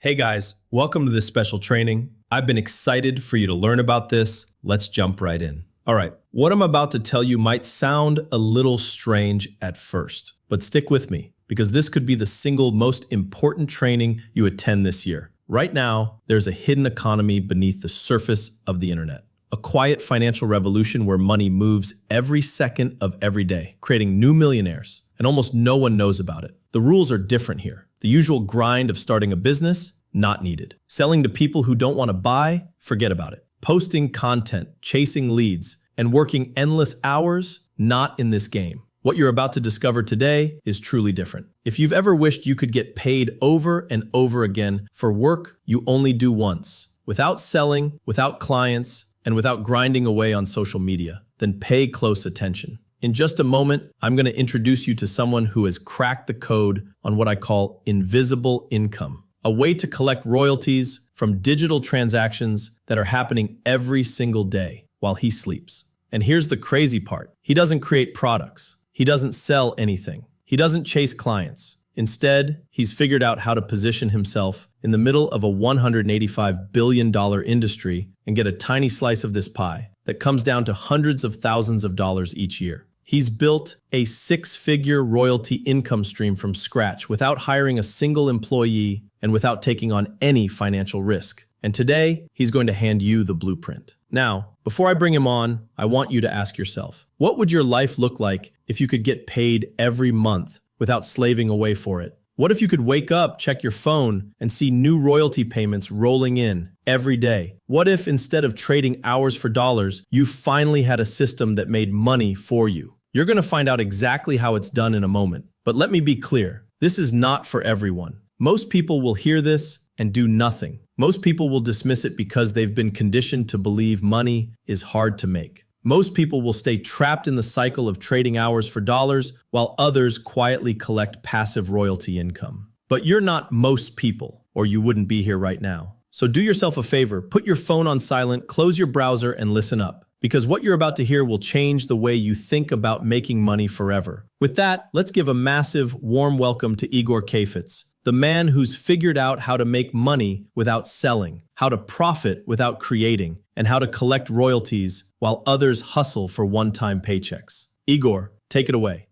Hey guys, welcome to this special training. I've been excited for you to learn about this. Let's jump right in. All right, what I'm about to tell you might sound a little strange at first, but stick with me because this could be the single most important training you attend this year. Right now, there's a hidden economy beneath the surface of the internet. A quiet financial revolution where money moves every second of every day, creating new millionaires, and almost no one knows about it. The rules are different here. The usual grind of starting a business, not needed. Selling to people who don't want to buy, forget about it. Posting content, chasing leads, and working endless hours, not in this game. What you're about to discover today is truly different. If you've ever wished you could get paid over and over again for work you only do once, without selling, without clients, and without grinding away on social media, then pay close attention. In just a moment, I'm going to introduce you to someone who has cracked the code on what I call invisible income, a way to collect royalties from digital transactions that are happening every single day while he sleeps. And here's the crazy part. He doesn't create products. He doesn't sell anything. He doesn't chase clients. Instead, he's figured out how to position himself in the middle of a $185 billion industry and get a tiny slice of this pie that comes down to hundreds of thousands of dollars each year. He's built a six-figure royalty income stream from scratch without hiring a single employee and without taking on any financial risk. And today, he's going to hand you the blueprint. Now, before I bring him on, I want you to ask yourself, what would your life look like if you could get paid every month without slaving away for it? What if you could wake up, check your phone, and see new royalty payments rolling in every day? What if instead of trading hours for dollars, you finally had a system that made money for you? You're going to find out exactly how it's done in a moment. But let me be clear, this is not for everyone. Most people will hear this and do nothing. Most people will dismiss it because they've been conditioned to believe money is hard to make. Most people will stay trapped in the cycle of trading hours for dollars, while others quietly collect passive royalty income. But you're not most people, or you wouldn't be here right now. So do yourself a favor, put your phone on silent, close your browser, and listen up. Because what you're about to hear will change the way you think about making money forever. With that, let's give a massive, warm welcome to Igor Kafitz, the man who's figured out how to make money without selling, how to profit without creating, and how to collect royalties while others hustle for one-time paychecks. Igor, take it away.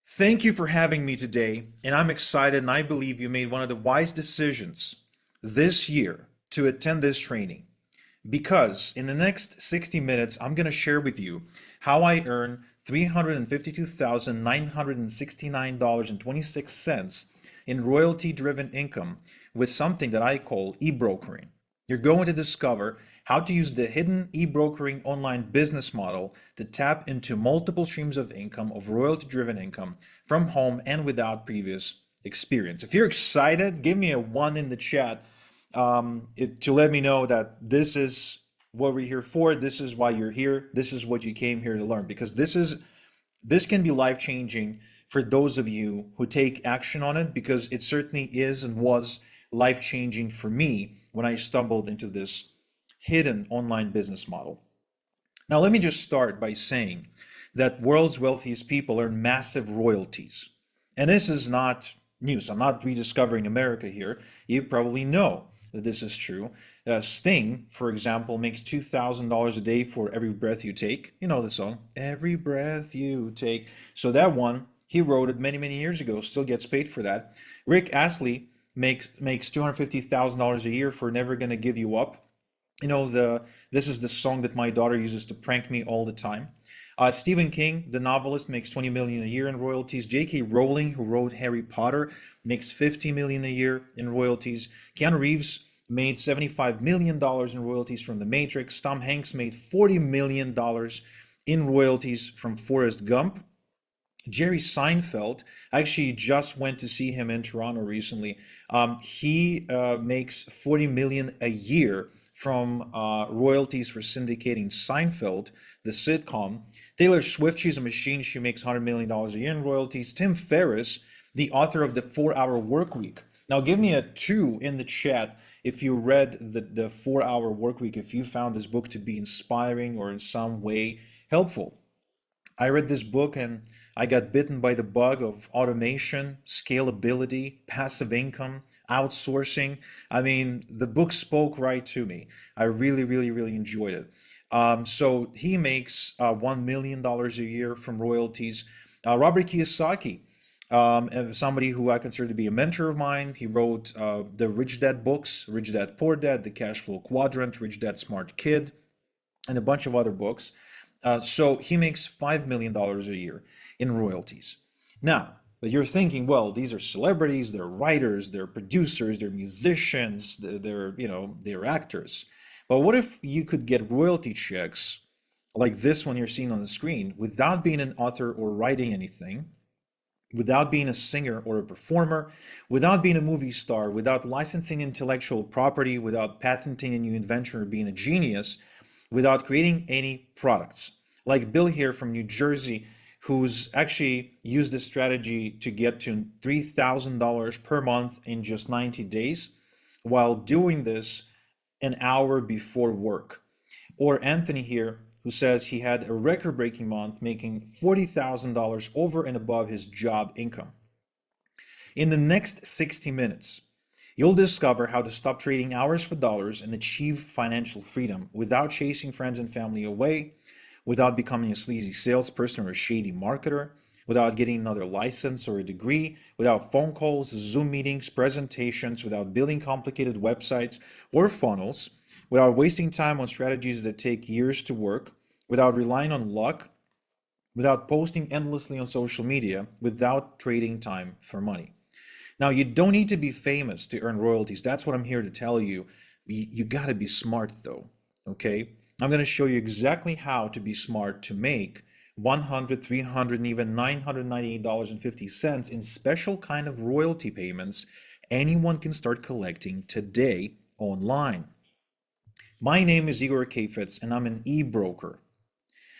Thank you for having me today, and I'm excited and I believe you made one of the wise decisions this year to attend this training. Because in the next 60 minutes, I'm going to share with you how I earn $352,969.26 in royalty-driven income with something that I call e-brokering. You're going to discover how to use the hidden e-brokering online business model to tap into multiple streams of income, of royalty-driven income from home and without previous experience. If you're excited, give me a 1 in the chat to let me know that this is what we're here for. This is why you're here. This is what you came here to learn, because this can be life-changing for those of you who take action on it, because it certainly is and was life-changing for me when I stumbled into this hidden online business model. Now, let me just start by saying that world's wealthiest people earn massive royalties. And this is not news. I'm not rediscovering America here. You probably know that this is true. Sting, for example, makes $2,000 a day for every breath you take. You know the song, Every Breath You Take. So that one, he wrote it many, many years ago, still gets paid for that. Rick Astley makes $250,000 a year for Never Gonna Give You Up. You know, this is the song that my daughter uses to prank me all the time. Stephen King, the novelist, makes $20 million a year in royalties. J.K. Rowling, who wrote Harry Potter, makes $50 million a year in royalties. Keanu Reeves made $75 million in royalties from The Matrix. Tom Hanks made $40 million in royalties from Forrest Gump. Jerry Seinfeld, I actually just went to see him in Toronto recently. He makes $40 million a year from royalties for syndicating Seinfeld, the sitcom. Taylor Swift, she's a machine. She makes $100 million a year in royalties. Tim Ferriss, the author of The 4-Hour Workweek. Now give me a 2 in the chat if you read the 4-Hour Workweek, if you found this book to be inspiring or in some way helpful. I read this book and I got bitten by the bug of automation, scalability, passive income, outsourcing. I mean, the book spoke right to me. I really, really, really enjoyed it. So he makes $1 million a year from royalties. Robert Kiyosaki, somebody who I consider to be a mentor of mine, he wrote the Rich Dad books, Rich Dad Poor Dad, The Cash Flow Quadrant, Rich Dad Smart Kid, and a bunch of other books. So he makes $5 million a year in royalties. Now, but you're thinking, well, these are celebrities, they're writers, they're producers, they're musicians, they're actors. But what if you could get royalty checks like this one you're seeing on the screen without being an author or writing anything, without being a singer or a performer, without being a movie star, without licensing intellectual property, without patenting a new invention or being a genius, without creating any products? Like Bill here from New Jersey, who's actually used this strategy to get to $3,000 per month in just 90 days while doing this an hour before work. Or Anthony here, who says he had a record breaking month making $40,000 over and above his job income. In the next 60 minutes, you'll discover how to stop trading hours for dollars and achieve financial freedom without chasing friends and family away, without becoming a sleazy salesperson or a shady marketer, without getting another license or a degree, without phone calls, Zoom meetings, presentations, without building complicated websites or funnels, without wasting time on strategies that take years to work, without relying on luck, without posting endlessly on social media, without trading time for money. Now, you don't need to be famous to earn royalties. That's what I'm here to tell you. You got to be smart, though. Okay? I'm going to show you exactly how to be smart to make 100, 300, and even $998.50 in special kind of royalty payments anyone can start collecting today online. My name is Igor Kafetz, and I'm an e-broker.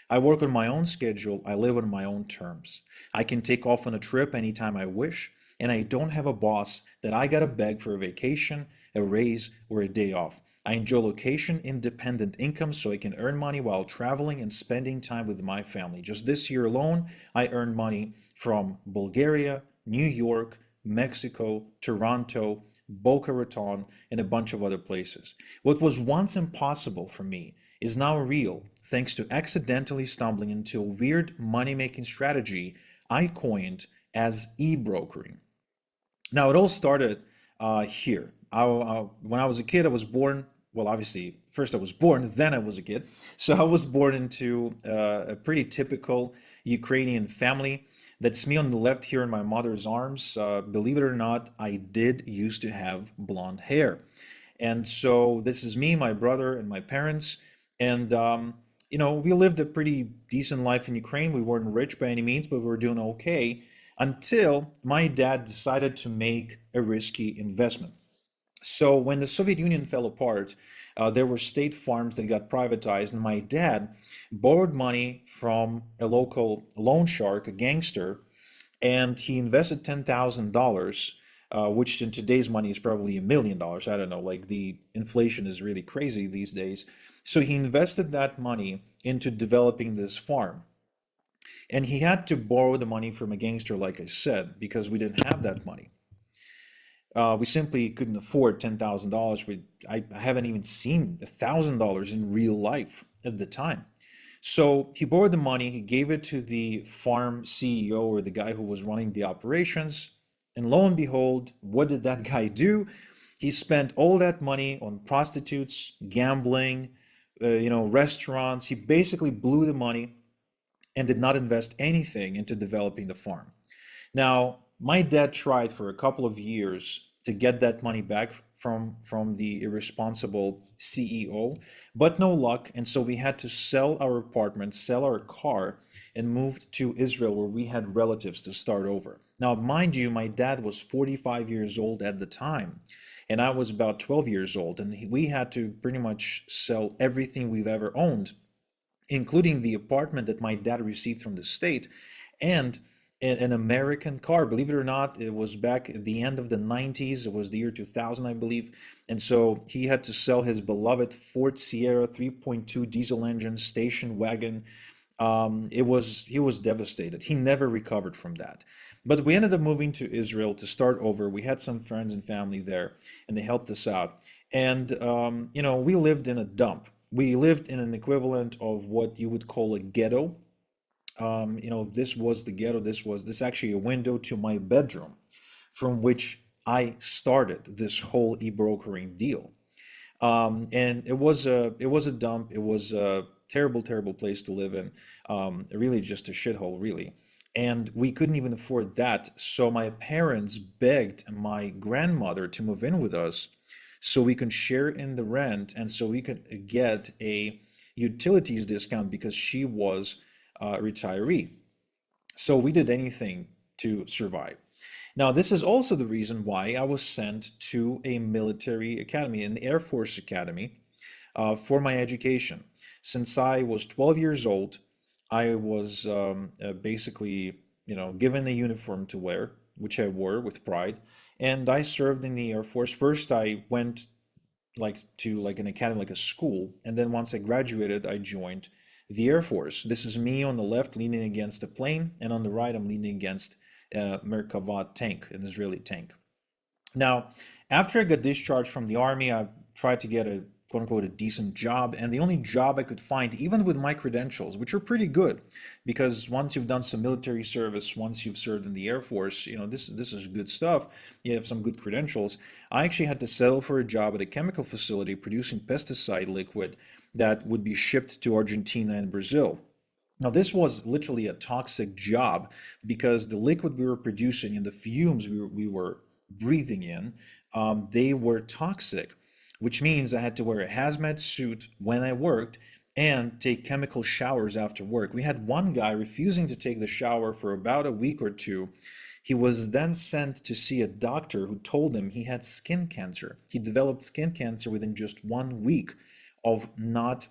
I work on my own schedule, I live on my own terms. I can take off on a trip anytime I wish, and I don't have a boss that I gotta beg for a vacation, a raise, or a day off. I enjoy location independent income so I can earn money while traveling and spending time with my family. Just this year alone, I earned money from Bulgaria, New York, Mexico, Toronto, Boca Raton, and a bunch of other places. What was once impossible for me is now real thanks to accidentally stumbling into a weird money-making strategy I coined as e-brokering. Now, it all started here. When I was a kid, I was born, well, obviously, first I was born, then I was a kid. So I was born into a pretty typical Ukrainian family. That's me on the left here in my mother's arms. Believe it or not, I did used to have blonde hair. And so this is me, my brother, and my parents. And, we lived a pretty decent life in Ukraine. We weren't rich by any means, but we were doing okay until my dad decided to make a risky investment. So when the Soviet Union fell apart, there were state farms that got privatized, and my dad borrowed money from a local loan shark, a gangster, and he invested $10,000, which in today's money is probably $1 million. I don't know, like the inflation is really crazy these days. So he invested that money into developing this farm. And he had to borrow the money from a gangster, like I said, because we didn't have that money. We simply couldn't afford $10,000. I haven't even seen $1,000 in real life at the time. So he borrowed the money, he gave it to the farm CEO or the guy who was running the operations. And lo and behold, what did that guy do? He spent all that money on prostitutes, gambling, restaurants. He basically blew the money and did not invest anything into developing the farm. Now, my dad tried for a couple of years to get that money back from the irresponsible CEO, but no luck. And so we had to sell our apartment, sell our car, and moved to Israel where we had relatives to start over. Now, mind you, my dad was 45 years old at the time, and I was about 12 years old, and we had to pretty much sell everything we've ever owned, including the apartment that my dad received from the state and an American car. Believe it or not, it was back at the end of the 90s. It was the year 2000, I believe. And so he had to sell his beloved Ford Sierra 3.2 diesel engine station wagon He was devastated. He never recovered from that. But we ended up moving to Israel to start over. We had some friends and family there, and they helped us out. And we lived in a dump. We lived in an equivalent of what you would call a ghetto. This was the ghetto. This actually a window to my bedroom, from which I started this whole e-brokering deal. And it was a dump. It was a terrible, terrible place to live in. Really just a shithole, really. And we couldn't even afford that. So my parents begged my grandmother to move in with us so we could share in the rent and so we could get a utilities discount because she was a retiree. So we did anything to survive. Now, this is also the reason why I was sent to a military academy, an Air Force academy, for my education. Since I was 12 years old, I was basically, given a uniform to wear, which I wore with pride, and I served in the Air Force. First, I went like an academy, like a school, and then once I graduated, I joined the Air Force. This is me on the left leaning against a plane, and on the right, I'm leaning against a Merkava tank, an Israeli tank. Now, after I got discharged from the army, I tried to get a quote unquote a decent job, and the only job I could find, even with my credentials, which are pretty good, because once you've done some military service, once you've served in the Air Force, this is good stuff. You have some good credentials. I actually had to settle for a job at a chemical facility producing pesticide liquid that would be shipped to Argentina and Brazil. Now, this was literally a toxic job because the liquid we were producing and the fumes we were breathing in, they were toxic, which means I had to wear a hazmat suit when I worked and take chemical showers after work. We had one guy refusing to take the shower for about a week or two. He was then sent to see a doctor who told him he had skin cancer. He developed skin cancer within just 1 week of not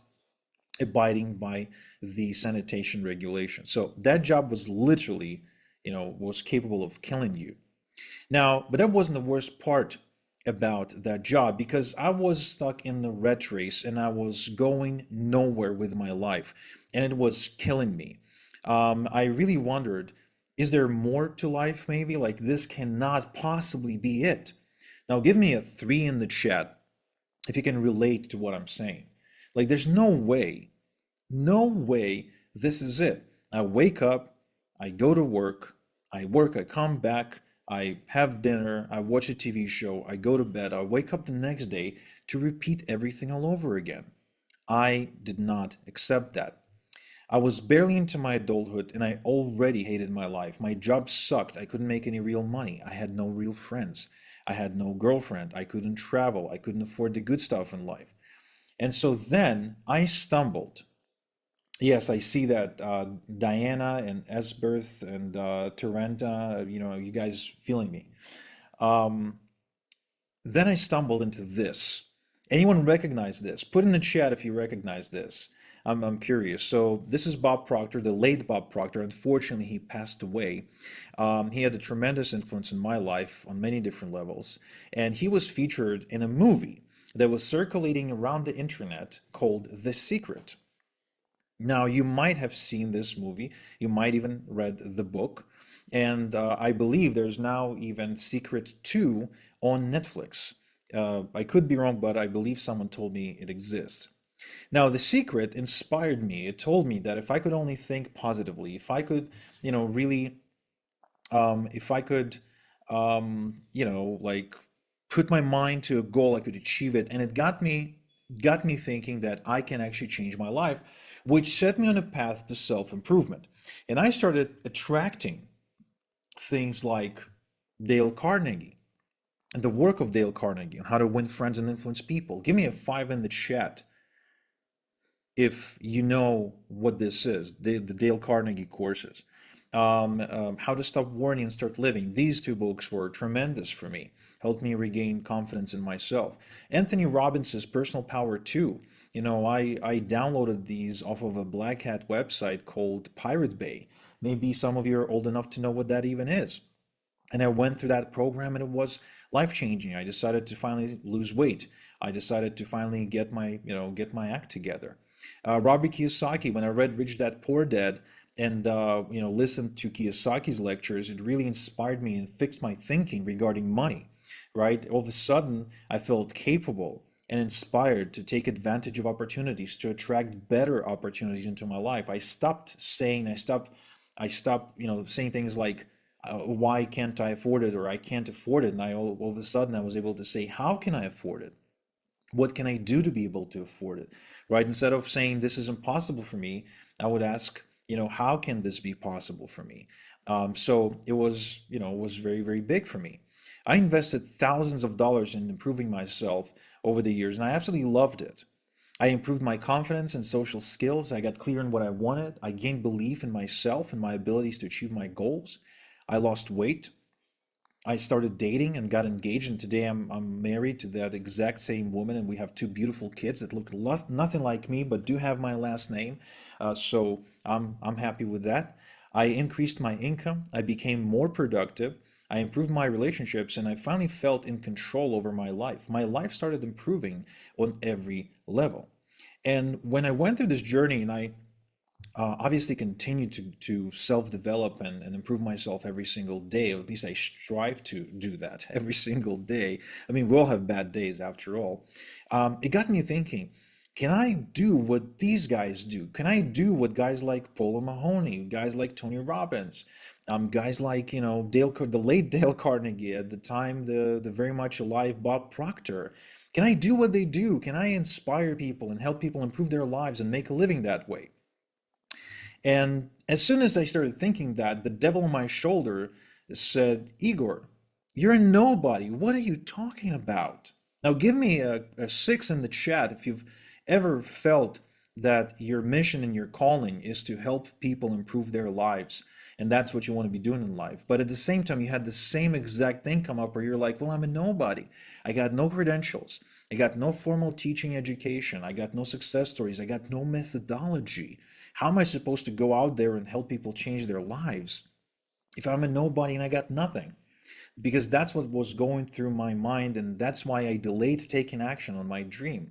abiding by the sanitation regulation. So that job was literally, was capable of killing you. Now, but that wasn't the worst part about that job because I was stuck in the rat race and I was going nowhere with my life and it was killing me. I really wondered, is there more to life maybe? Like this cannot possibly be it. Now, give me a three in the chat if you can relate to what I'm saying. Like, there's no way, no way this is it. I wake up, I go to work, I come back, I have dinner, I watch a TV show, I go to bed, I wake up the next day to repeat everything all over again. I did not accept that. I was barely into my adulthood and I already hated my life. My job sucked. I couldn't make any real money. I had no real friends. I had no girlfriend. I couldn't travel. I couldn't afford the good stuff in life. And so then I stumbled. Yes, I see that Diana and Esberth and Taranta, you guys feeling me. Um, then I stumbled into this. Anyone recognize this? Put in the chat if you recognize this. I'm curious. So this is Bob Proctor, the late Bob Proctor. Unfortunately, he passed away. He had a tremendous influence in my life on many different levels. And he was featured in a movie that was circulating around the internet called The Secret. Now, you might have seen this movie. You might even read the book. And I believe there's now even Secret 2 on Netflix. I could be wrong, but I believe someone told me it exists. Now, The Secret inspired me. It told me that if I could only think positively, if I could, really, if I could, like put my mind to a goal, I could achieve it. And it got me thinking that I can actually change my life, which set me on a path to self-improvement. And I started attracting things like Dale Carnegie and the work of Dale Carnegie on how to win friends and influence people. Give me a five in the chat if you know what this is, the Dale Carnegie courses. How to Stop Worrying and Start Living. These two books were tremendous for me, helped me regain confidence in myself. Anthony Robbins' Personal Power 2. I downloaded these off of a Black Hat website called Pirate Bay. Maybe some of you are old enough to know what that even is. And I went through that program and it was life changing. I decided to finally lose weight. I decided to finally get my act together. Robert Kiyosaki, when I read Rich Dad Poor Dad and listened to Kiyosaki's lectures, it really inspired me and fixed my thinking regarding money, right? All of a sudden, I felt capable and inspired to take advantage of opportunities, to attract better opportunities into my life. I stopped, saying things like, why can't I afford it, or I can't afford it. And all of a sudden I was able to say, how can I afford it? What can I do to be able to afford it? Right? Instead of saying this is impossible for me, I would ask, how can this be possible for me? So it was very, very big for me. I invested thousands of dollars in improving myself over the years, and I absolutely loved it. I improved my confidence and social skills. I got clear on what I wanted. I gained belief in myself and my abilities to achieve my goals. I lost weight. I started dating and got engaged, and today I'm married to that exact same woman, and we have two beautiful kids that look nothing like me, but do have my last name. So I'm happy with that. I increased my income. I became more productive. I improved my relationships, and I finally felt in control over my life. My life started improving on every level. And when I went through this journey, and I obviously continue to self-develop and improve myself every single day, or at least I strive to do that every single day. I mean, we all have bad days after all. It got me thinking, can I do what these guys do? Can I do what guys like Paul Mahoney, guys like Tony Robbins, guys like, the late Dale Carnegie, at the time, the very much alive Bob Proctor? Can I do what they do? Can I inspire people and help people improve their lives and make a living that way? And as soon as I started thinking that, the devil on my shoulder said, Igor, you're a nobody. What are you talking about? Now, give me a six in the chat if you've ever felt that your mission and your calling is to help people improve their lives. And that's what you want to be doing in life. But at the same time, you had the same exact thing come up where you're like, well, I'm a nobody. I got no credentials. I got no formal teaching education. I got no success stories. I got no methodology. How am I supposed to go out there and help people change their lives if I'm a nobody and I got nothing? Because that's what was going through my mind, and that's why I delayed taking action on my dream.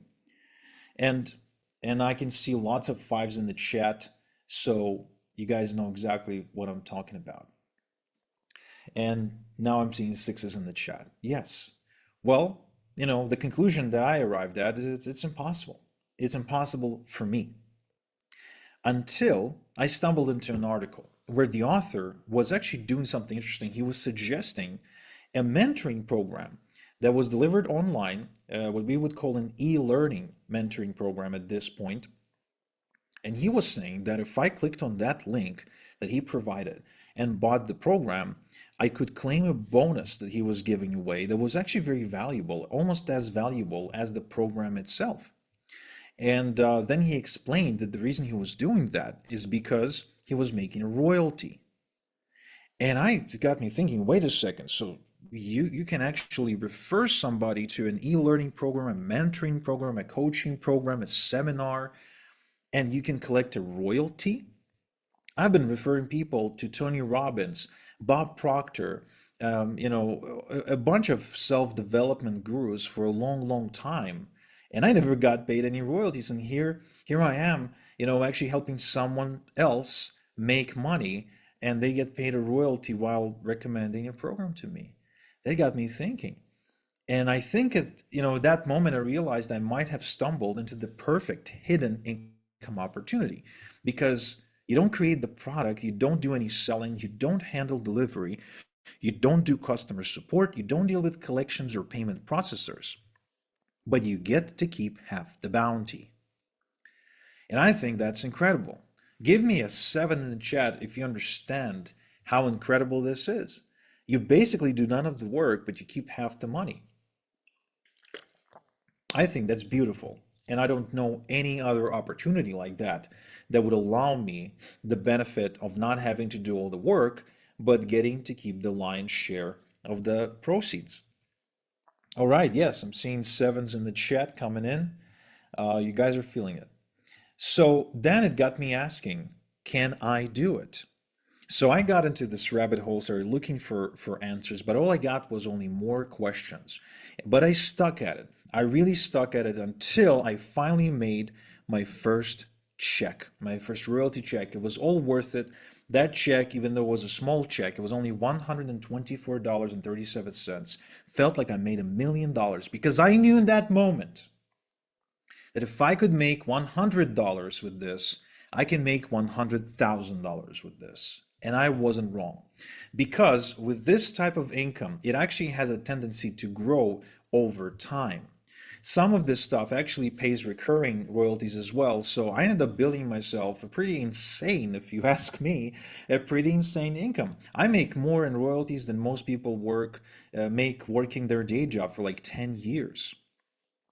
And I can see lots of fives in the chat, so you guys know exactly what I'm talking about. And now I'm seeing sixes in the chat. Yes. Well, the conclusion that I arrived at is it's impossible. It's impossible for me, until I stumbled into an article where the author was actually doing something interesting. He was suggesting a mentoring program that was delivered online, what we would call an e-learning mentoring program at this point. And he was saying that if I clicked on that link that he provided and bought the program, I could claim a bonus that he was giving away that was actually very valuable, almost as valuable as the program itself. And then he explained that the reason he was doing that is because he was making a royalty. And it got me thinking, wait a second, so you can actually refer somebody to an e-learning program, a mentoring program, a coaching program, a seminar, and you can collect a royalty? I've been referring people to Tony Robbins, Bob Proctor, a bunch of self-development gurus for a long, long time, and I never got paid any royalties. And here I am, actually helping someone else make money, and they get paid a royalty while recommending a program to me. They got me thinking. And I think at that moment I realized I might have stumbled into the perfect hidden income opportunity, because you don't create the product, you don't do any selling, you don't handle delivery, you don't do customer support, you don't deal with collections or payment processors, but you get to keep half the bounty. And I think that's incredible. Give me a seven in the chat if you understand how incredible this is. You basically do none of the work, but you keep half the money. I think that's beautiful. And I don't know any other opportunity like that that would allow me the benefit of not having to do all the work, but getting to keep the lion's share of the proceeds. All right, yes, I'm seeing sevens in the chat coming in. You guys are feeling it. So then it got me asking, can I do it? So I got into this rabbit hole, started looking for answers, but all I got was only more questions. But I stuck at it. I really stuck at it until I finally made my first check, my first royalty check. It was all worth it. That check, even though it was a small check, it was only $124.37, felt like I made $1 million because I knew in that moment that if I could make $100 with this, I can make $100,000 with this. And I wasn't wrong. Because with this type of income, it actually has a tendency to grow over time. Some of this stuff actually pays recurring royalties as well. So I ended up building myself a pretty insane, if you ask me, a pretty insane income. I make more in royalties than most people make working their day job for like 10 years.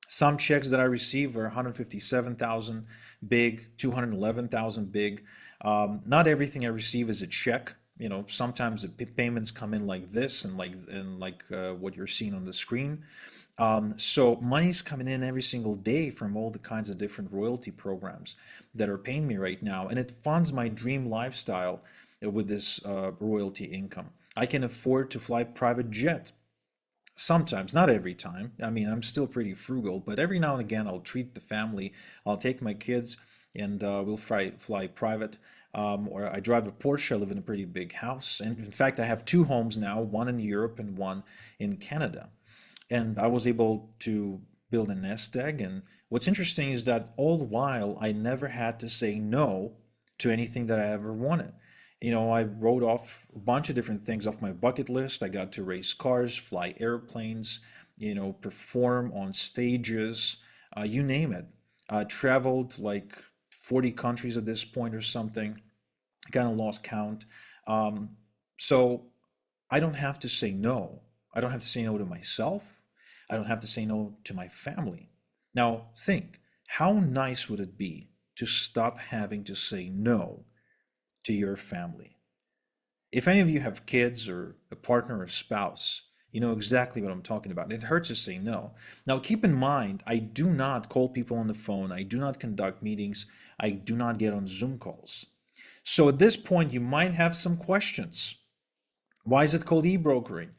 Some checks that I receive are 157,000 big, 211,000 big. Not everything I receive is a check. Sometimes the payments come in like this and like what you're seeing on the screen. So money's coming in every single day from all the kinds of different royalty programs that are paying me right now, and it funds my dream lifestyle with this royalty income. I can afford to fly private jet. Sometimes, not every time. I mean, I'm still pretty frugal, but every now and again, I'll treat the family. I'll take my kids and we'll fly private. Or I drive a Porsche. I live in a pretty big house. And in fact, I have two homes now, one in Europe and one in Canada. And I was able to build a nest egg. And what's interesting is that all the while, I never had to say no to anything that I ever wanted. I wrote off a bunch of different things off my bucket list. I got to race cars, fly airplanes, perform on stages, you name it. Traveled like 40 countries at this point or something. I kind of lost count. So I don't have to say no. I don't have to say no to myself. I don't have to say no to my family. Now, think, how nice would it be to stop having to say no to your family? If any of you have kids or a partner or a spouse, you know exactly what I'm talking about. It hurts to say no. Now, keep in mind, I do not call people on the phone. I do not conduct meetings. I do not get on Zoom calls. So at this point, you might have some questions. Why is it called e-brokering?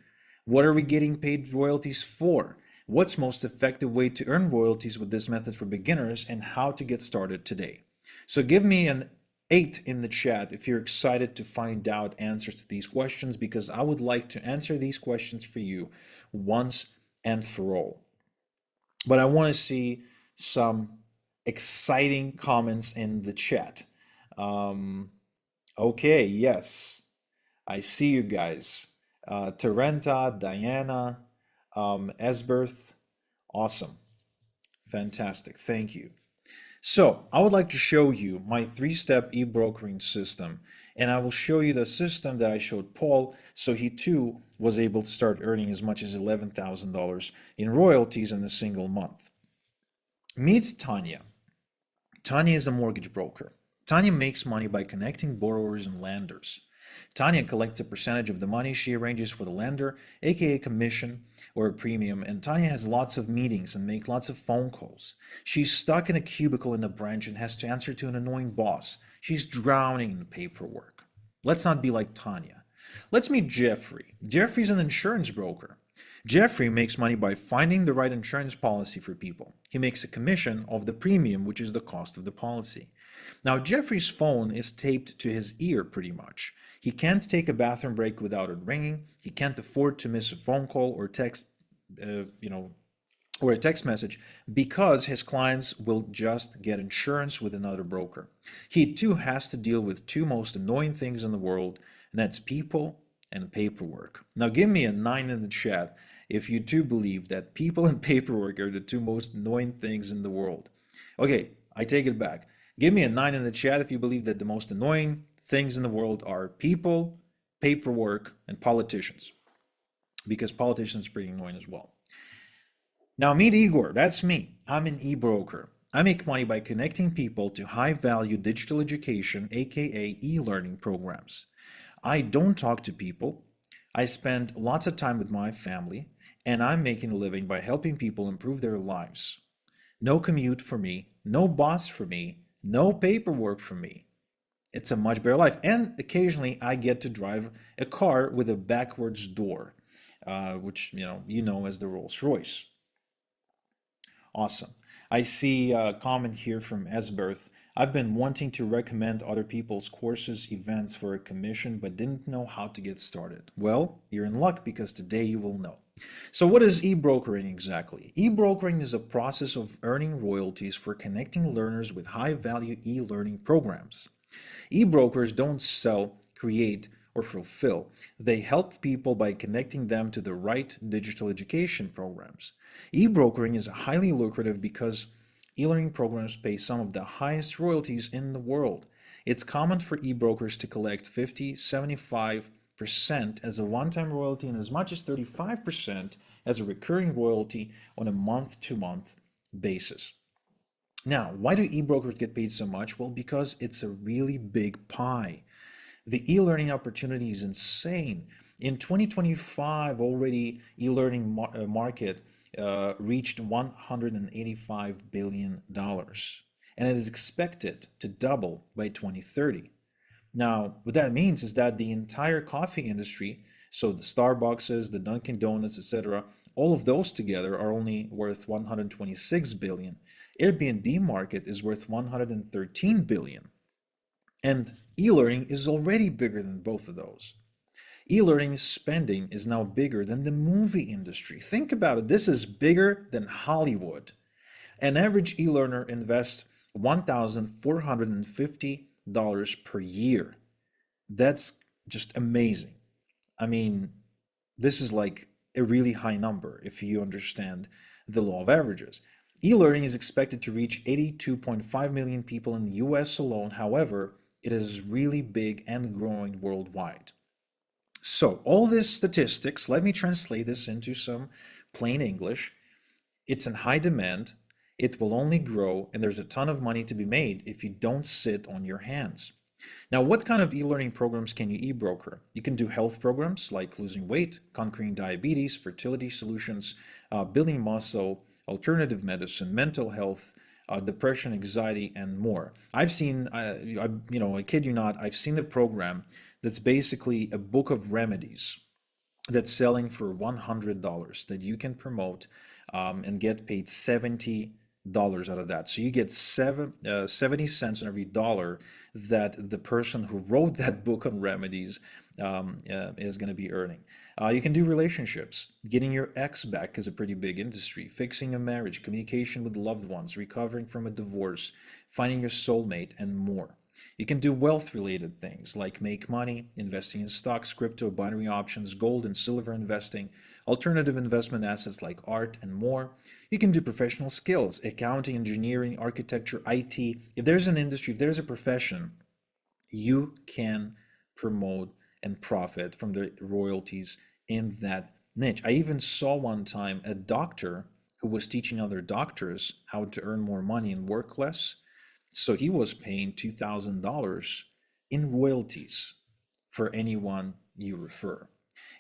What are we getting paid royalties for? What's most effective way to earn royalties with this method for beginners, and how to get started today? So give me an 8 in the chat if you're excited to find out answers to these questions, because I would like to answer these questions for you once and for all. But I want to see some exciting comments in the chat. Okay, yes, I see you guys. Tarenta, Diana, Esberth, awesome, fantastic, thank you. So I would like to show you my 3-step e-brokering system, and I will show you the system that I showed Paul, so he too was able to start earning as much as $11,000 in royalties in a single month. Meet Tanya. Tanya is a mortgage broker. Tanya makes money by connecting borrowers and lenders. Tanya collects a percentage of the money she arranges for the lender, aka commission or a premium, and Tanya has lots of meetings and makes lots of phone calls. She's stuck in a cubicle in a branch and has to answer to an annoying boss. She's drowning in paperwork. Let's not be like Tanya. Let's meet Jeffrey. Jeffrey's an insurance broker. Jeffrey makes money by finding the right insurance policy for people. He makes a commission of the premium, which is the cost of the policy. Now, Jeffrey's phone is taped to his ear pretty much. He can't take a bathroom break without it ringing. He can't afford to miss a phone call or text, or a text message, because his clients will just get insurance with another broker. He too has to deal with two most annoying things in the world, and that's people and paperwork. Now give me a 9 in the chat if you too believe that people and paperwork are the two most annoying things in the world. Okay, I take it back. Give me a 9 in the chat if you believe that the most annoying things in the world are people, paperwork, and politicians, because politicians are pretty annoying as well. Now meet Igor. That's me. I'm an e-broker. I make money by connecting people to high-value digital education, aka e-learning programs. I don't talk to people. I spend lots of time with my family, and I'm making a living by helping people improve their lives. No commute for me, no boss for me, no paperwork for me. It's a much better life. And occasionally I get to drive a car with a backwards door, which you know as the Rolls-Royce. Awesome. I see a comment here from Esberth. I've been wanting to recommend other people's courses, events for a commission, but didn't know how to get started. Well, you're in luck because today you will know. So what is e-brokering exactly? E-brokering is a process of earning royalties for connecting learners with high-value e-learning programs. E-brokers don't sell, create, or fulfill. They help people by connecting them to the right digital education programs. E-brokering is highly lucrative because e-learning programs pay some of the highest royalties in the world. It's common for e-brokers to collect 50, 75% as a one-time royalty and as much as 35% as a recurring royalty on a month-to-month basis. Now, why do e-brokers get paid so much? Well, because it's a really big pie. The e-learning opportunity is insane. In 2025, already e-learning market reached $185 billion, and it is expected to double by 2030. Now, what that means is that the entire coffee industry, so the Starbucks, the Dunkin' Donuts, etc., all of those together are only worth 126 billion. Airbnb market is worth 113 billion. And e-learning is already bigger than both of those. E-learning spending is now bigger than the movie industry. Think about it. This is bigger than Hollywood. An average e-learner invests $1,450 per year. That's just amazing. I mean, this is like a really high number if you understand the law of averages. E-learning is expected to reach 82.5 million people in the US alone. However, it is really big and growing worldwide. So, all these statistics, let me translate this into some plain English. It's in high demand, it will only grow, and there's a ton of money to be made if you don't sit on your hands. Now, what kind of e-learning programs can you e-broker? You can do health programs like losing weight, conquering diabetes, fertility solutions, building muscle, alternative medicine, mental health, depression, anxiety, and more. I've seen, I kid you not, I've seen a program that's basically a book of remedies that's selling for $100 that you can promote and get paid $70 out of that. So you get 70 cents on every dollar that the person who wrote that book on remedies is going to be earning. You can do relationships. Getting your ex back is a pretty big industry. Fixing a marriage, communication with loved ones, recovering from a divorce, finding your soulmate, and more. You can do wealth-related things like make money, investing in stocks, crypto, binary options, gold and silver investing, alternative investment assets like art, and more. You can do professional skills, accounting, engineering, architecture, IT. If there's an industry, if there's a profession, you can promote and profit from the royalties in that niche. I even saw one time a doctor who was teaching other doctors how to earn more money and work less. So he was paying $2,000 in royalties for anyone you refer.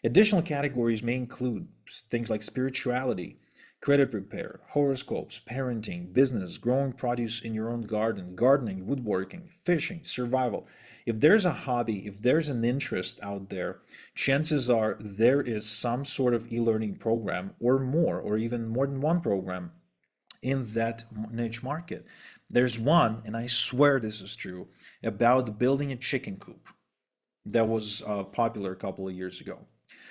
Additional categories may include things like spirituality, credit repair, horoscopes, parenting, business, growing produce in your own garden, gardening, woodworking, fishing, survival. If there's a hobby, if there's an interest out there, chances are there is some sort of e-learning program or more, or even more than one program in that niche market. There's one, and I swear this is true, about building a chicken coop that was popular a couple of years ago.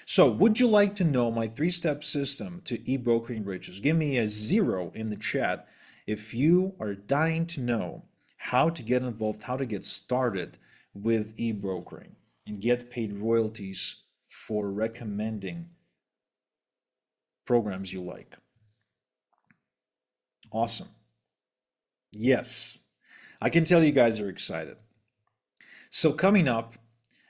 So, would you like to know my three-step system to e-brokering riches? Give me a 0 in the chat if you are dying to know how to get involved, how to get started with e-brokering and get paid royalties for recommending programs you like. Awesome. Yes, I can tell you guys are excited. So coming up,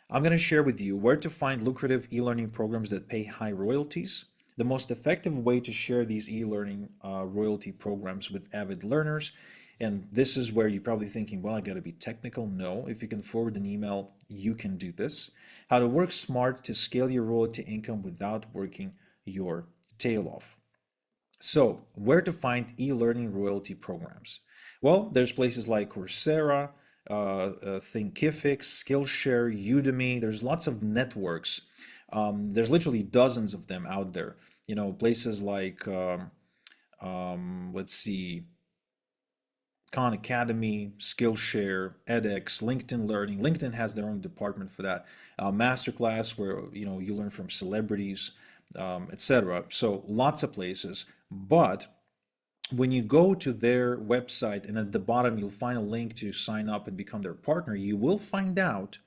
I'm going to share with you where to find lucrative e-learning programs that pay high royalties, the most effective way to share these e-learning royalty programs with avid learners. And this is where you're probably thinking, well, I got to be technical. No, if you can forward an email, you can do this. How to work smart to scale your royalty income without working your tail off. So, where to find e-learning royalty programs? Well, there's places like Coursera, Thinkific, Skillshare, Udemy. There's lots of networks. There's literally dozens of them out there. You know, places like let's see, Khan Academy, Skillshare, edX, LinkedIn Learning. LinkedIn has their own department for that. Masterclass, where you learn from celebrities, etc. So lots of places. But when you go to their website and at the bottom you'll find a link to sign up and become their partner, you will find out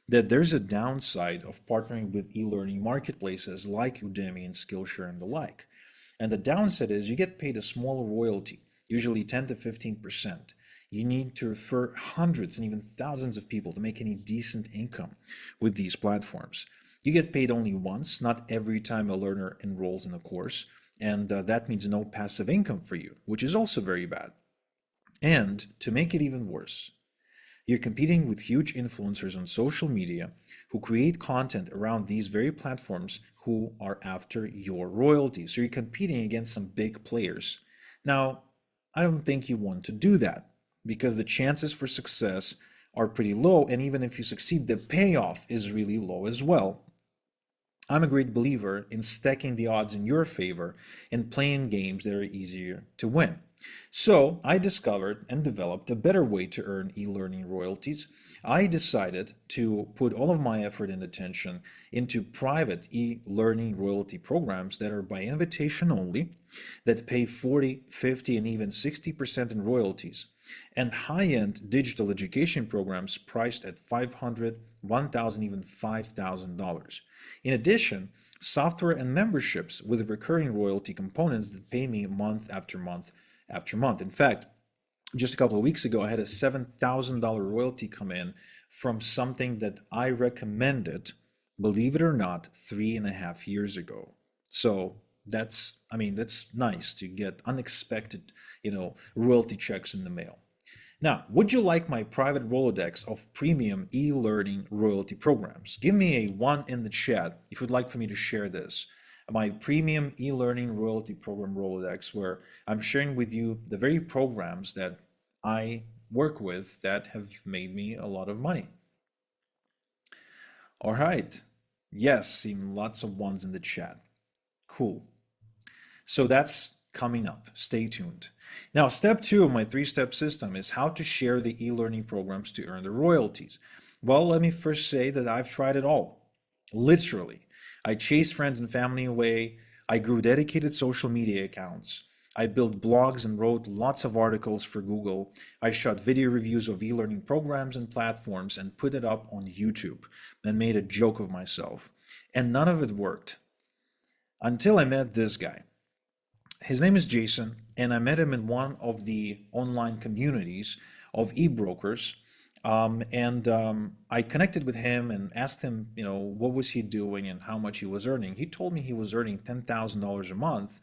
that there's a downside of partnering with e-learning marketplaces like Udemy and Skillshare and the like. And the downside is you get paid a small royalty, usually 10 to 15%. You need to refer hundreds and even thousands of people to make any decent income with these platforms. You get paid only once, not every time a learner enrolls in a course, and that means no passive income for you, which is also very bad. And to make it even worse, you're competing with huge influencers on social media who create content around these very platforms who are after your royalties. So you're competing against some big players. Now, I don't think you want to do that because the chances for success are pretty low. And even if you succeed, the payoff is really low as well. I'm a great believer in stacking the odds in your favor and playing games that are easier to win. So I discovered and developed a better way to earn e-learning royalties. I decided to put all of my effort and attention into private e-learning royalty programs that are by invitation only, that pay 40, 50, and even 60% in royalties, and high-end digital education programs priced at $500, $1,000, even $5,000. In addition, software and memberships with recurring royalty components that pay me month after month after month. In fact, just a couple of weeks ago, I had a $7,000 royalty come in from something that I recommended, believe it or not, 3.5 years ago. So that's nice to get unexpected, royalty checks in the mail. Now, would you like my private Rolodex of premium e-learning royalty programs? Give me a 1 in the chat if you'd like for me to share this. My premium e-learning royalty program Rolodex, where I'm sharing with you the very programs that I work with that have made me a lot of money. All right. Yes, seeing lots of ones in the chat. Cool. So that's coming up. Stay tuned. Now, step 2 of my 3-step system is how to share the e-learning programs to earn the royalties. Well, let me first say that I've tried it all. Literally. I chased friends and family away. I grew dedicated social media accounts. I built blogs and wrote lots of articles for Google. I shot video reviews of e-learning programs and platforms and put it up on YouTube and made a joke of myself. And none of it worked until I met this guy. His name is Jason, and I met him in one of the online communities of e-brokers. I connected with him and asked him, what was he doing and how much he was earning. He told me he was earning $10,000 a month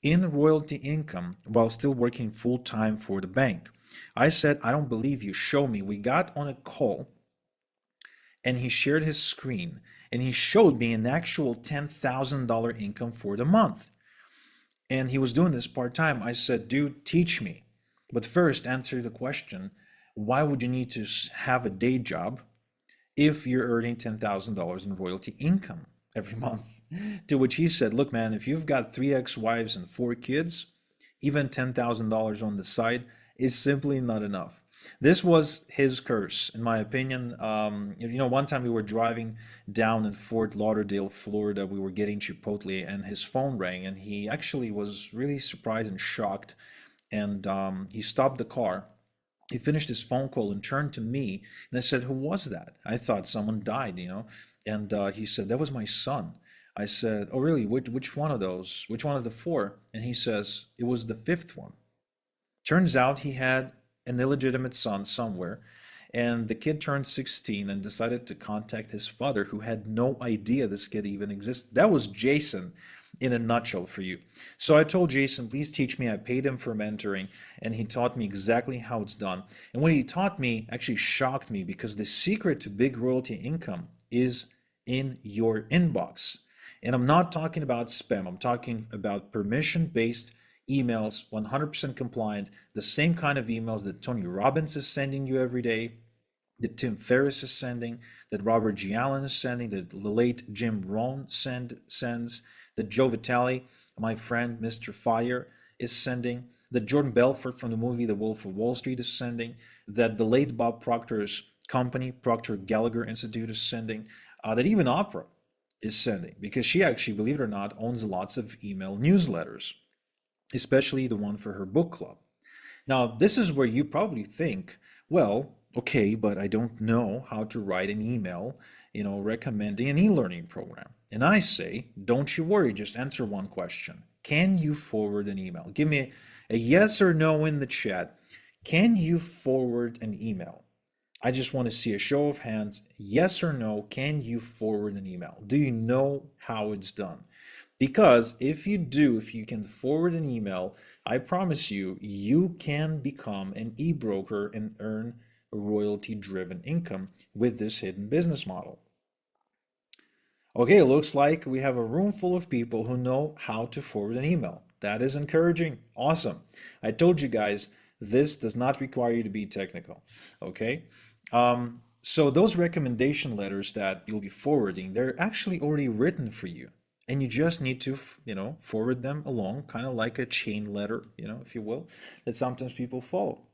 in royalty income while still working full-time for the bank. I said, I don't believe you. Show me. We got on a call and he shared his screen and he showed me an actual $10,000 income for the month. And he was doing this part-time. I said, dude, teach me. But first, answer the question, why would you need to have a day job if you're earning $10,000 in royalty income every month? To which he said, look, man, if you've got 3 ex-wives and 4 kids, even $10,000 on the side is simply not enough. This was his curse, in my opinion. One time we were driving down in Fort Lauderdale, Florida. We were getting Chipotle, and his phone rang, and he actually was really surprised and shocked. And he stopped the car. He finished his phone call and turned to me, and I said, "Who was that?" I thought someone died, And he said, "That was my son." I said, "Oh, really? Which one of those? Which one of the 4?" And he says, "It was the 5th one." Turns out he had an illegitimate son somewhere, and the kid turned 16 and decided to contact his father, who had no idea this kid even existed. That was Jason in a nutshell for you. So I told Jason, please teach me. I paid him for mentoring, and he taught me exactly how it's done. And what he taught me actually shocked me, because the secret to big royalty income is in your inbox. And I'm not talking about spam. I'm talking about permission-based emails, 100% compliant, the same kind of emails that Tony Robbins is sending you every day, that Tim Ferriss is sending, that Robert G. Allen is sending, that the late Jim Rohn sends, that Joe Vitale, my friend, Mr. Fire, is sending, that Jordan Belfort from the movie The Wolf of Wall Street is sending, that the late Bob Proctor's company, Proctor Gallagher Institute, is sending, that even Oprah is sending, because she actually, believe it or not, owns lots of email newsletters, especially the one for her book club. Now, this is where you probably think, well, okay, but I don't know how to write an email, recommending an e-learning program. And I say, don't you worry, just answer one question. Can you forward an email? Give me a yes or no in the chat. Can you forward an email? I just want to see a show of hands. Yes or no, can you forward an email? Do you know how it's done? Because if you do, if you can forward an email, I promise you, you can become an e-broker and earn royalty-driven income with this hidden business model. Okay, it looks like we have a room full of people who know how to forward an email. That is encouraging. Awesome. I told you guys, this does not require you to be technical. Okay? So those recommendation letters that you'll be forwarding, they're actually already written for you. And you just need to, forward them along, kind of like a chain letter, if you will, that sometimes people follow.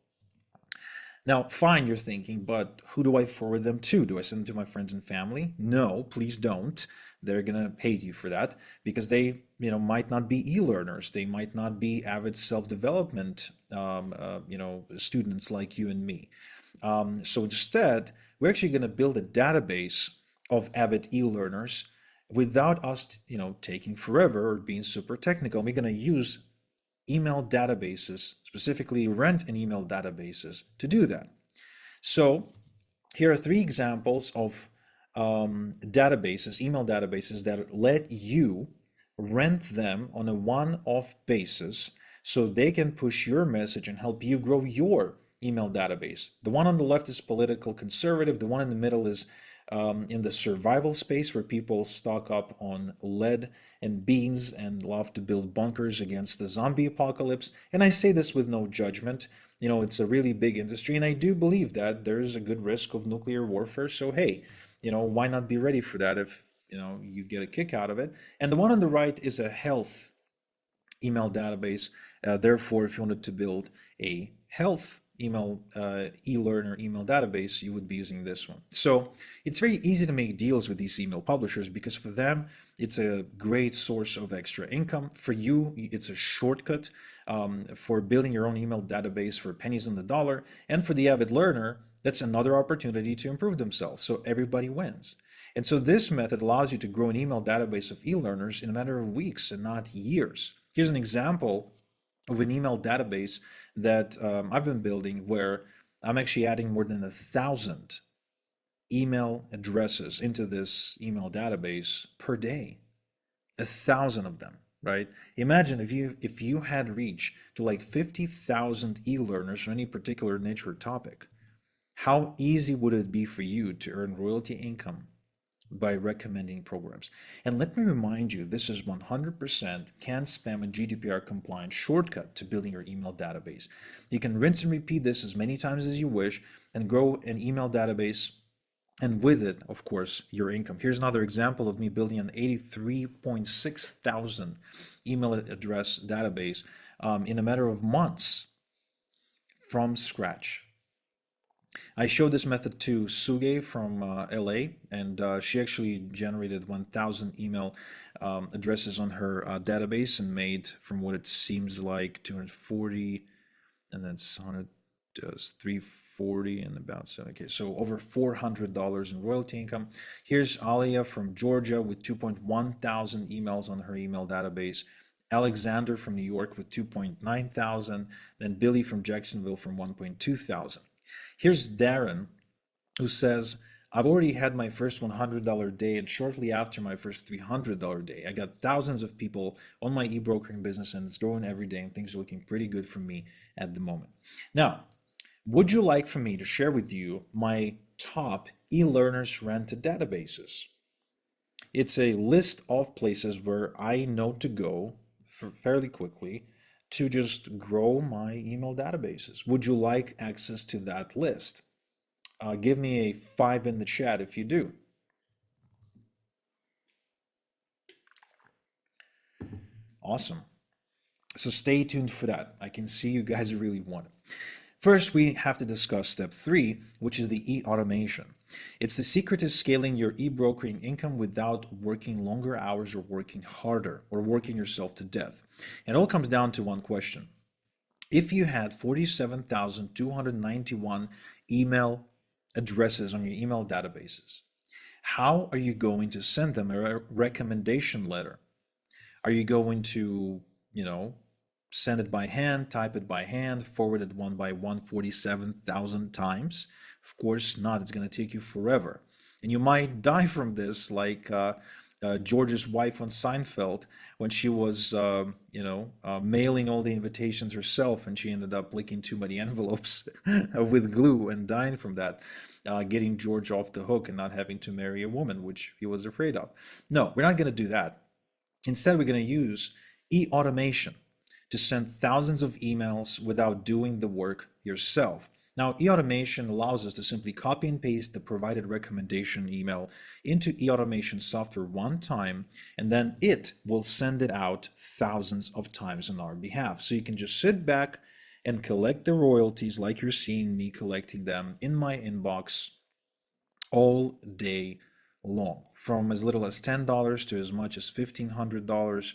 Now, fine, you're thinking, but who do I forward them to? Do I send them to my friends and family? No, please don't. They're gonna hate you for that because they, might not be e-learners. They might not be avid self-development, students like you and me. So instead, we're actually gonna build a database of avid e-learners without us, taking forever or being super technical. We're gonna use email databases, specifically rent and email databases, to do that. So here are 3 examples of databases, email databases that let you rent them on a one-off basis so they can push your message and help you grow your email database. The one on the left is political conservative. The one in the middle is in the survival space where people stock up on lead and beans and love to build bunkers against the zombie apocalypse. And I say this with no judgment. It's a really big industry, and I do believe that there's a good risk of nuclear warfare. So hey, why not be ready for that if you get a kick out of it? And the one on the right is a health email database. Therefore, if you wanted to build a health email e-learner email database, you would be using this one. So it's very easy to make deals with these email publishers because for them, it's a great source of extra income. For you, it's a shortcut for building your own email database for pennies on the dollar. And for the avid learner, that's another opportunity to improve themselves. So everybody wins. And so this method allows you to grow an email database of e-learners in a matter of weeks and not years. Here's an example of an email database that I've been building where I'm actually adding more than 1,000 email addresses into this email database per day. 1,000 of them, right? Imagine if you had reach to like 50,000 e-learners for any particular niche or topic. How easy would it be for you to earn royalty income by recommending programs? And let me remind you, this is 100% CAN spam and GDPR compliant shortcut to building your email database. You can rinse and repeat this as many times as you wish and grow an email database, and with it, of course, your income. Here's another example of me building an 83.6 thousand email address database in a matter of months from scratch. I showed this method to Suge from LA, and she actually generated 1,000 email addresses on her database and made, from what it seems like, 240, and that's 100 does 340 and about 7. Okay, so over $400 in royalty income. Here's Alia from Georgia with 2.1 thousand emails on her email database. Alexander from New York with 2.9 thousand. Then Billy from Jacksonville from 1.2 thousand. Here's Darren, who says, I've already had my first $100 day, and shortly after my first $300 day. I got thousands of people on my e-brokering business, and it's growing every day, and things are looking pretty good for me at the moment. Now, would you like for me to share with you my top e-learners rented databases? It's a list of places where I know to go fairly quickly to just grow my email databases. Would you like access to that list? Give me a 5 in the chat if you do. Awesome. So stay tuned for that. I can see you guys really want it. First, we have to discuss step 3, which is the e-automation. It's the secret to scaling your e-brokering income without working longer hours or working harder or working yourself to death. And it all comes down to one question. If you had 47,291 email addresses on your email databases, how are you going to send them a recommendation letter? Are you going to, send it by hand, type it by hand, forward it one by 147,000 times? Of course not. It's going to take you forever. And you might die from this, like George's wife on Seinfeld, when she was, mailing all the invitations herself, and she ended up licking too many envelopes with glue and dying from that, getting George off the hook and not having to marry a woman, which he was afraid of. No, we're not going to do that. Instead, we're going to use e-automation to send thousands of emails without doing the work yourself. Now, e-automation allows us to simply copy and paste the provided recommendation email into e-automation software one time, and then it will send it out thousands of times on our behalf. So you can just sit back and collect the royalties like you're seeing me collecting them in my inbox all day long, from as little as $10 to as much as $1,500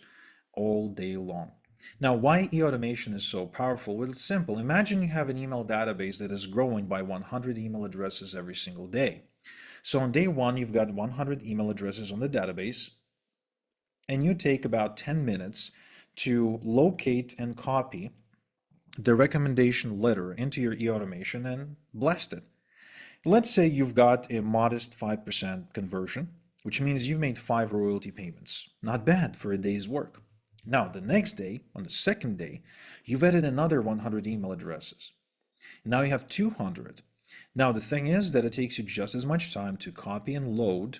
all day long. Now, why e-automation is so powerful? Well, it's simple. Imagine you have an email database that is growing by 100 email addresses every single day. So on day one, you've got 100 email addresses on the database, and you take about 10 minutes to locate and copy the recommendation letter into your e-automation and blast it. Let's say you've got a modest 5% conversion, which means you've made 5 royalty payments. Not bad for a day's work. Now, the next day, on the second day, you've added another 100 email addresses. Now you have 200. Now, the thing is that it takes you just as much time to copy and load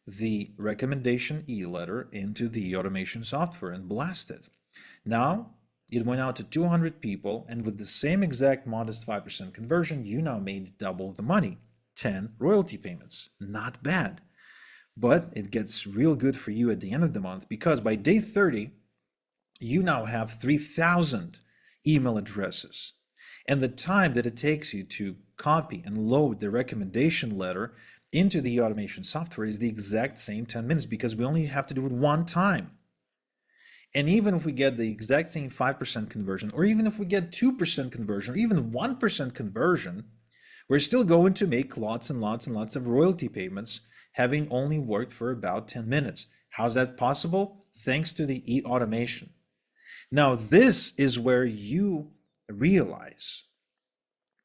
the recommendation e-letter into the automation software and blast it. Now, it went out to 200 people, and with the same exact modest 5% conversion, you now made double the money, 10 royalty payments. Not bad. But it gets real good for you at the end of the month, because by day 30, you now have 3,000 email addresses. And the time that it takes you to copy and load the recommendation letter into the automation software is the exact same 10 minutes, because we only have to do it one time. And even if we get the exact same 5% conversion, or even if we get 2% conversion, or even 1% conversion, we're still going to make lots and lots and lots of royalty payments, having only worked for about 10 minutes. How's that possible? Thanks to the e-automation. Now, this is where you realize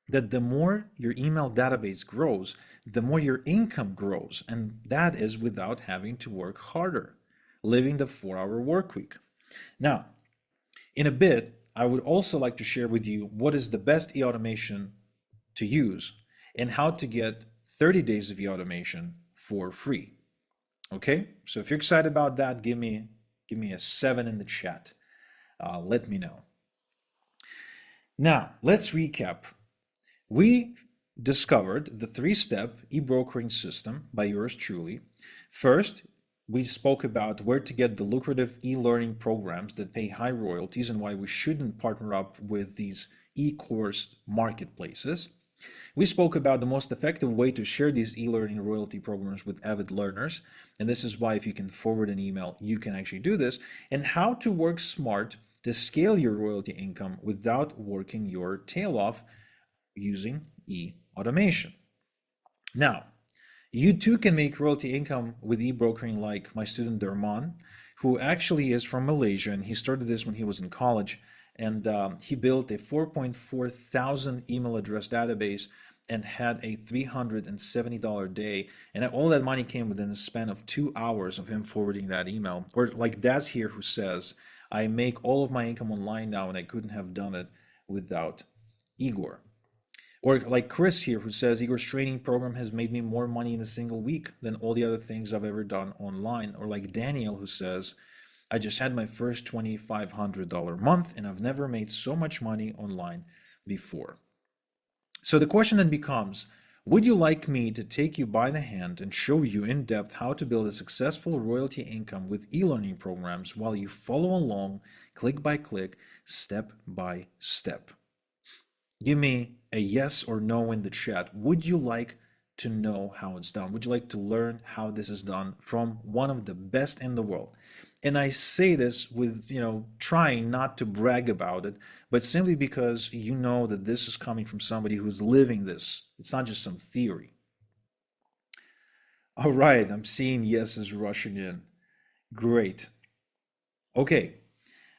that the more your email database grows, the more your income grows, and that is without having to work harder, living the 4-hour work week. Now, in a bit, I would also like to share with you what is the best e-automation to use and how to get 30 days of e-automation for free. Okay, so if you're excited about that, give me a 7 in the chat. Let me know. Now, let's recap. We discovered the 3-step e-brokering system by yours truly. First, we spoke about where to get the lucrative e-learning programs that pay high royalties and why we shouldn't partner up with these e-course marketplaces. We spoke about the most effective way to share these e-learning royalty programs with avid learners, and this is why if you can forward an email, you can actually do this, and how to work smart to scale your royalty income without working your tail off using e-automation. Now, you too can make royalty income with e-brokering like my student Derman, who actually is from Malaysia, and he started this when he was in college, and he built a 4.4 thousand email address database and had a $370 day, and all that money came within the span of 2 hours of him forwarding that email. Or like Daz here, who says, I make all of my income online now, and I couldn't have done it without Igor. Or like Chris here, who says, Igor's training program has made me more money in a single week than all the other things I've ever done online. Or like Daniel, who says, I just had my first $2,500 month, and I've never made so much money online before. So the question then becomes, Would you like me to take you by the hand and show you in depth how to build a successful royalty income with e-learning programs while you follow along click by click, step by step? Give me a yes or no in the chat. Would you like to know how it's done? Would you like to learn how this is done from one of the best in the world? And I say this with, trying not to brag about it, but simply because you know that this is coming from somebody who's living this. It's not just some theory. All right, I'm seeing yeses rushing in. Great. Okay,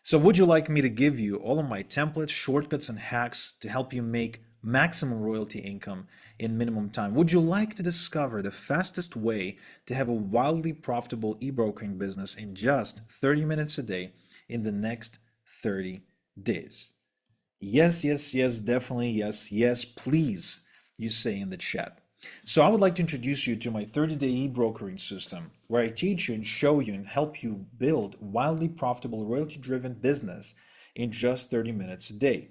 so would you like me to give you all of my templates, shortcuts, and hacks to help you make maximum royalty income in minimum time? Would you like to discover the fastest way to have a wildly profitable e-brokering business in just 30 minutes a day in the next 30 days? Yes, yes, yes, definitely yes, yes, please, you say in the chat. So I would like to introduce you to my 30-day e-brokering system, where I teach you and show you and help you build wildly profitable royalty-driven business in just 30 minutes a day.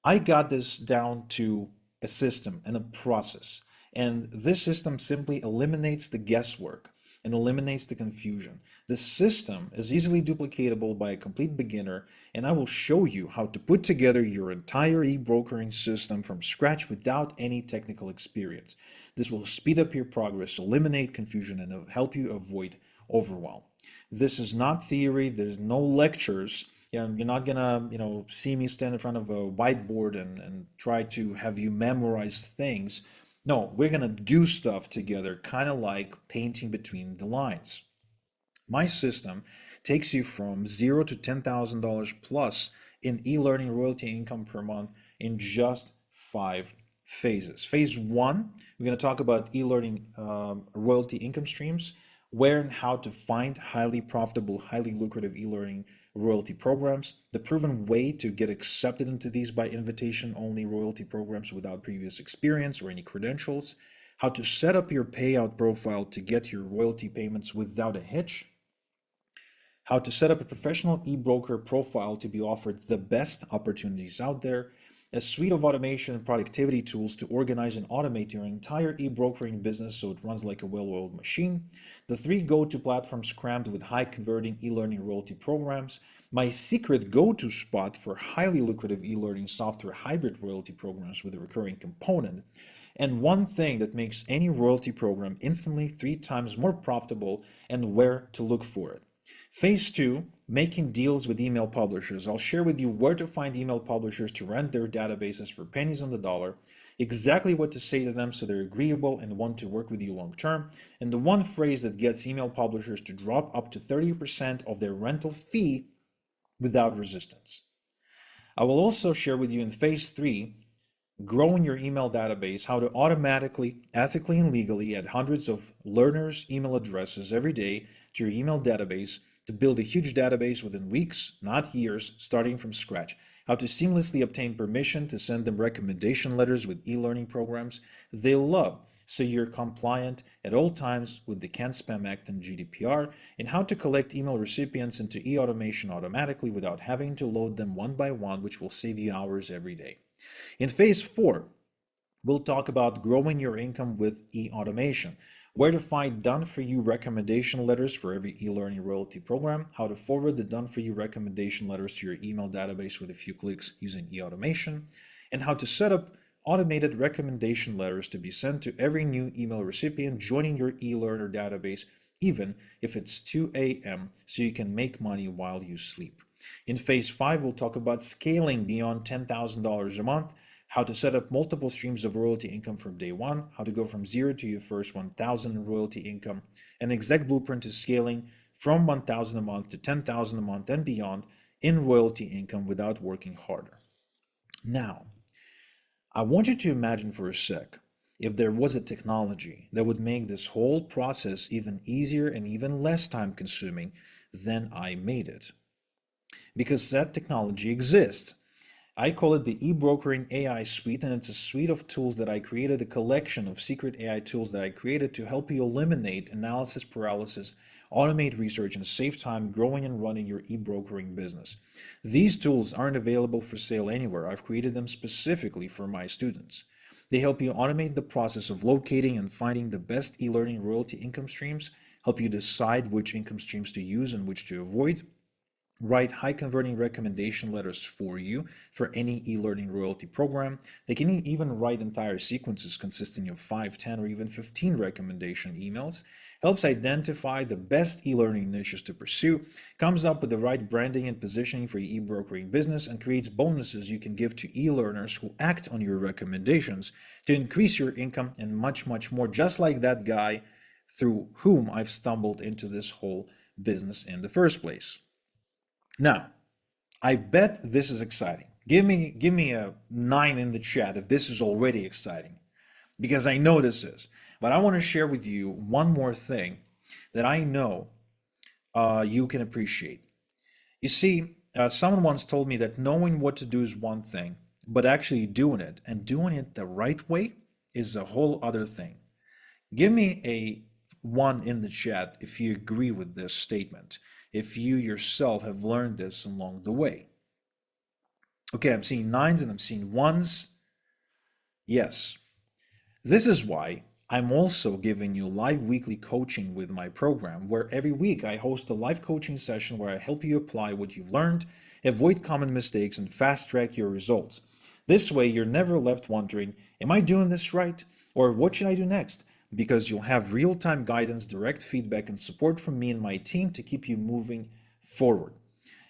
I got this down to a system and a process, and this system simply eliminates the guesswork and eliminates the confusion. The system is easily duplicatable by a complete beginner, and I will show you how to put together your entire e-brokering system from scratch without any technical experience. This will speed up your progress, eliminate confusion, and help you avoid overwhelm. This is not theory. There's no lectures. You're not gonna, see me stand in front of a whiteboard and try to have you memorize things. No, we're gonna do stuff together, kind of like painting between the lines. My system takes you from zero to $10,000 plus in e-learning royalty income per month in just 5 phases. Phase one, we're going to talk about e-learning royalty income streams, where and how to find highly profitable, highly lucrative e-learning royalty programs, the proven way to get accepted into these by invitation only royalty programs without previous experience or any credentials, how to set up your payout profile to get your royalty payments without a hitch, how to set up a professional e-broker profile to be offered the best opportunities out there, a suite of automation and productivity tools to organize and automate your entire e-brokering business so it runs like a well-oiled machine, the 3 go-to platforms crammed with high-converting e-learning royalty programs, my secret go-to spot for highly lucrative e-learning software hybrid royalty programs with a recurring component, and one thing that makes any royalty program instantly 3 times more profitable and where to look for it. Phase 2, making deals with email publishers. I'll share with you where to find email publishers to rent their databases for pennies on the dollar, exactly what to say to them so they're agreeable and want to work with you long term, and the one phrase that gets email publishers to drop up to 30% of their rental fee without resistance. I will also share with you in phase 3, growing your email database, how to automatically, ethically, and legally add hundreds of learners' email addresses every day to your email database to build a huge database within weeks, not years, starting from scratch. How to seamlessly obtain permission to send them recommendation letters with e-learning programs they love so you're compliant at all times with the Can't Spam Act and GDPR, and how to collect email recipients into e-automation automatically without having to load them one by one, which will save you hours every day. In phase 4, we'll talk about growing your income with e-automation, where to find done-for-you recommendation letters for every e-learning royalty program, how to forward the done-for-you recommendation letters to your email database with a few clicks using e-automation, and how to set up automated recommendation letters to be sent to every new email recipient joining your e-learner database, even if it's 2 a.m., so you can make money while you sleep. In phase 5, we'll talk about scaling beyond $10,000 a month, how to set up multiple streams of royalty income from day one, how to go from zero to your first 1,000 in royalty income, an exact blueprint to scaling from 1,000 a month to 10,000 a month and beyond in royalty income without working harder. Now, I want you to imagine for a sec if there was a technology that would make this whole process even easier and even less time consuming than I made it. Because that technology exists. I call it the e-brokering AI suite, and it's a suite of tools that I created, a collection of secret AI tools that I created to help you eliminate analysis paralysis, automate research, and save time growing and running your e-brokering business. These tools aren't available for sale anywhere. I've created them specifically for my students. They help you automate the process of locating and finding the best e-learning royalty income streams, help you decide which income streams to use and which to avoid, write high converting recommendation letters for you for any e-learning royalty program. They can even write entire sequences consisting of 5, 10, or even 15 recommendation emails. Helps identify the best e-learning niches to pursue, comes up with the right branding and positioning for your e-brokering business, and creates bonuses you can give to e-learners who act on your recommendations to increase your income, and much, much more, just like that guy through whom I've stumbled into this whole business in the first place. Now, I bet this is exciting. Give me a 9 in the chat if this is already exciting, because I know this is. But I want to share with you one more thing that I know you can appreciate. You see, someone once told me that knowing what to do is one thing, but actually doing it and doing it the right way is a whole other thing. Give me a 1 in the chat if you agree with this statement, if you yourself have learned this along the way. Okay, I'm seeing 9s and I'm seeing 1s. Yes. This is why I'm also giving you live weekly coaching with my program, where every week I host a live coaching session where I help you apply what you've learned, avoid common mistakes, and fast track your results. This way, you're never left wondering, am I doing this right? Or what should I do next? Because you'll have real-time guidance, direct feedback, and support from me and my team to keep you moving forward.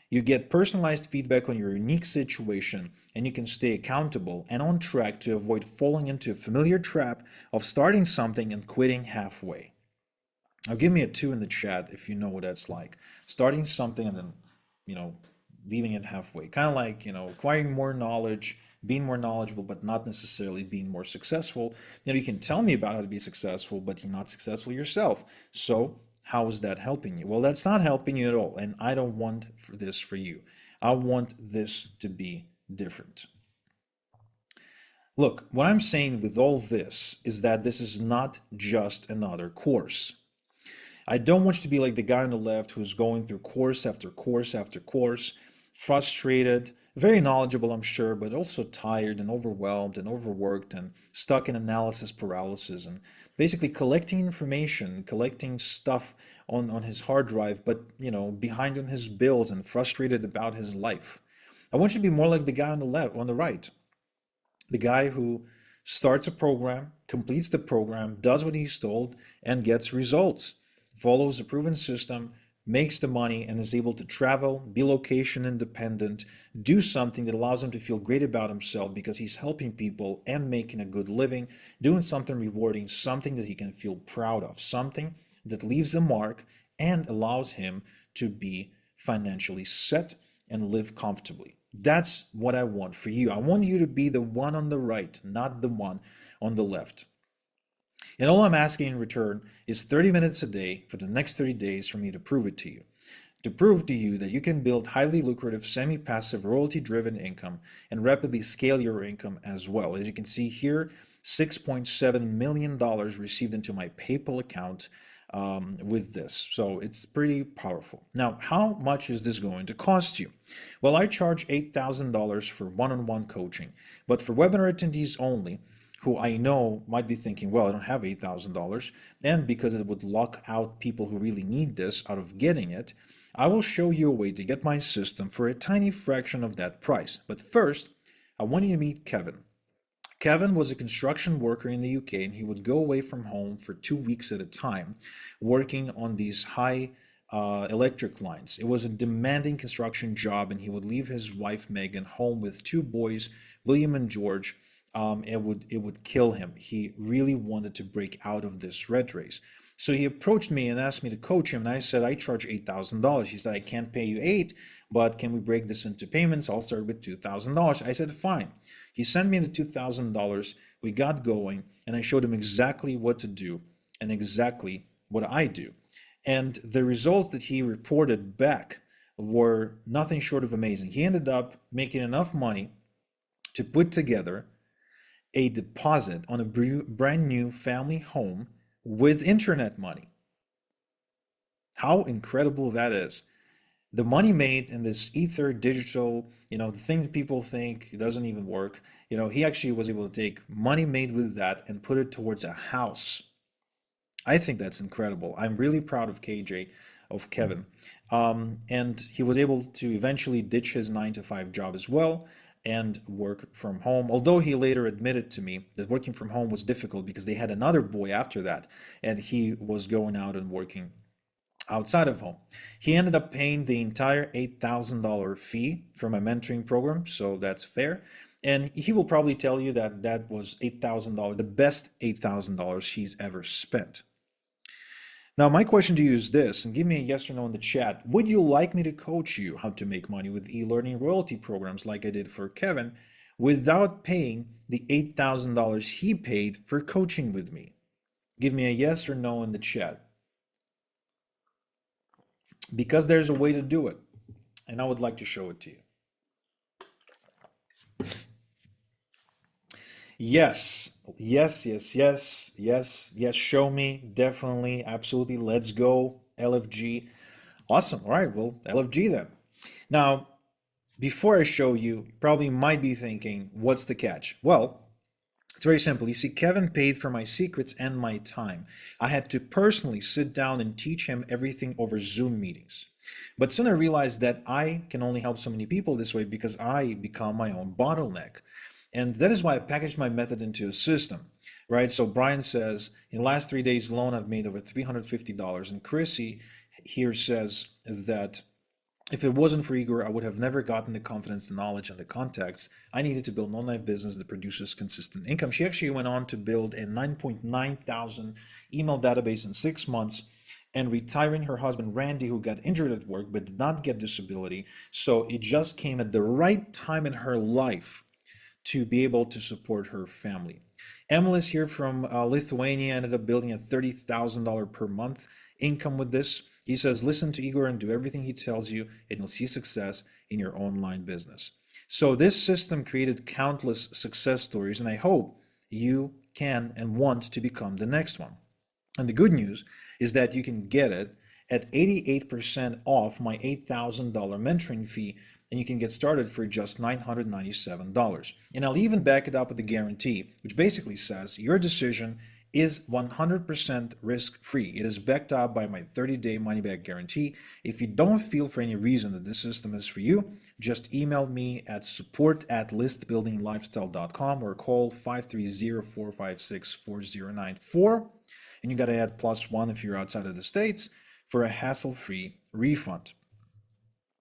You get personalized feedback on your unique situation, and you can stay accountable and on track to avoid falling into a familiar trap of starting something and quitting halfway. Now, give me a 2 in the chat if you know what that's like. Starting something and then, you know, leaving it halfway. Kind of like, acquiring more knowledge, being more knowledgeable, but not necessarily being more successful. You can tell me about how to be successful, but you're not successful yourself. So how is that helping you? Well, that's not helping you at all, and I don't want this for you. I want this to be different. Look, what I'm saying with all this is that this is not just another course. I don't want you to be like the guy on the left who's going through course after course after course, frustrated, very knowledgeable, I'm sure, but also tired and overwhelmed and overworked and stuck in analysis paralysis and basically collecting information, collecting stuff on his hard drive, but behind on his bills and frustrated about his life. I want you to be more like the guy on the left, on the right, the guy who starts a program, completes the program, does what he's told, and gets results, follows a proven system, makes the money, and is able to travel, be location independent, do something that allows him to feel great about himself because he's helping people and making a good living, doing something rewarding, something that he can feel proud of, something that leaves a mark and allows him to be financially set and live comfortably. That's what I want for you. I want you to be the one on the right, not the one on the left. And all I'm asking in return is 30 minutes a day for the next 30 days for me to prove it to you. To prove to you that you can build highly lucrative, semi-passive, royalty-driven income and rapidly scale your income as well. As you can see here, $6.7 million received into my PayPal account with this. So it's pretty powerful. Now, how much is this going to cost you? Well, I charge $8,000 for one-on-one coaching, but for webinar attendees only, who I know might be thinking, well, I don't have $8,000, and because it would lock out people who really need this out of getting it, I will show you a way to get my system for a tiny fraction of that price. But first, I want you to meet Kevin. Kevin was a construction worker in the UK, and he would go away from home for 2 weeks at a time, working on these high electric lines. It was a demanding construction job, and he would leave his wife Megan home with 2 boys, William and George. It would kill him. He really wanted to break out of this red race. So he approached me and asked me to coach him, and I said, I charge $8,000. He said, I can't pay you 8, but can we break this into payments? I'll start with $2,000. I said, fine. He sent me the $2,000. We got going, and I showed him exactly what to do and exactly what I do. And the results that he reported back were nothing short of amazing. He ended up making enough money to put together a deposit on a brand new family home with internet money. How incredible that is. The money made in this ether digital, the thing that people think doesn't even work, he actually was able to take money made with that and put it towards a house. I think that's incredible. I'm really proud of KJ, of Kevin. And he was able to eventually ditch his 9 to 5 job as well and work from home. Although he later admitted to me that working from home was difficult because they had another boy after that, and he was going out and working outside of home. He ended up paying the entire $8,000 fee for my mentoring program, so that's fair. And he will probably tell you that that was $8,000, the best $8,000 he's ever spent. Now, my question to you is this, and give me a yes or no in the chat. Would you like me to coach you how to make money with e-learning royalty programs like I did for Kevin without paying the $8,000 he paid for coaching with me? Give me a yes or no in the chat. Because there's a way to do it, and I would like to show it to you. Yes, yes, yes, yes, yes, yes, show me, definitely, absolutely, let's go, LFG. Awesome, all right, well, LFG then. Now, before I show you, you probably might be thinking, what's the catch? Well, it's very simple. You see, Kevin paid for my secrets and my time. I had to personally sit down and teach him everything over Zoom meetings. But soon I realized that I can only help so many people this way because I become my own bottleneck. And that is why I packaged my method into a system, right? So Brian says, in the last 3 days alone, I've made over $350. And Chrissy here says that if it wasn't for Igor, I would have never gotten the confidence, the knowledge, and the contacts I needed to build an online business that produces consistent income. She actually went on to build a 9.9 thousand email database in 6 months and retiring her husband, Randy, who got injured at work but did not get disability. So it just came at the right time in her life to be able to support her family. Emily's here from Lithuania, ended up building a $30,000 per month income with this. He says, listen to Igor and do everything he tells you, and you'll see success in your online business. So this system created countless success stories, and I hope you can and want to become the next one. And the good news is that you can get it at 88% off my $8,000 mentoring fee, and you can get started for just $997. And I'll even back it up with a guarantee, which basically says your decision is 100% risk-free. It is backed up by my 30-day money-back guarantee. If you don't feel for any reason that this system is for you, just email me at support@listbuildinglifestyle.com or call 530-456-4094. And you got to add +1 if you're outside of the States for a hassle-free refund.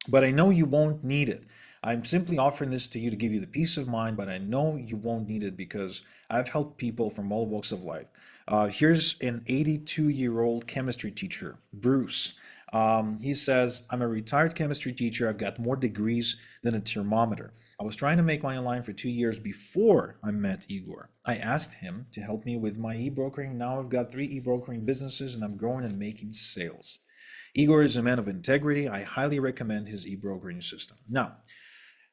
But I know you won't need it. I'm simply offering this to you to give you the peace of mind, but I know you won't need it because I've helped people from all walks of life. Here's an 82-year-old chemistry teacher, Bruce. He says, I'm a retired chemistry teacher. I've got more degrees than a thermometer. I was trying to make money online for 2 years before I met Igor. I asked him to help me with my e-brokering. Now I've got 3 e-brokering businesses and I'm growing and making sales. Igor is a man of integrity. I highly recommend his e-brokering system. Now,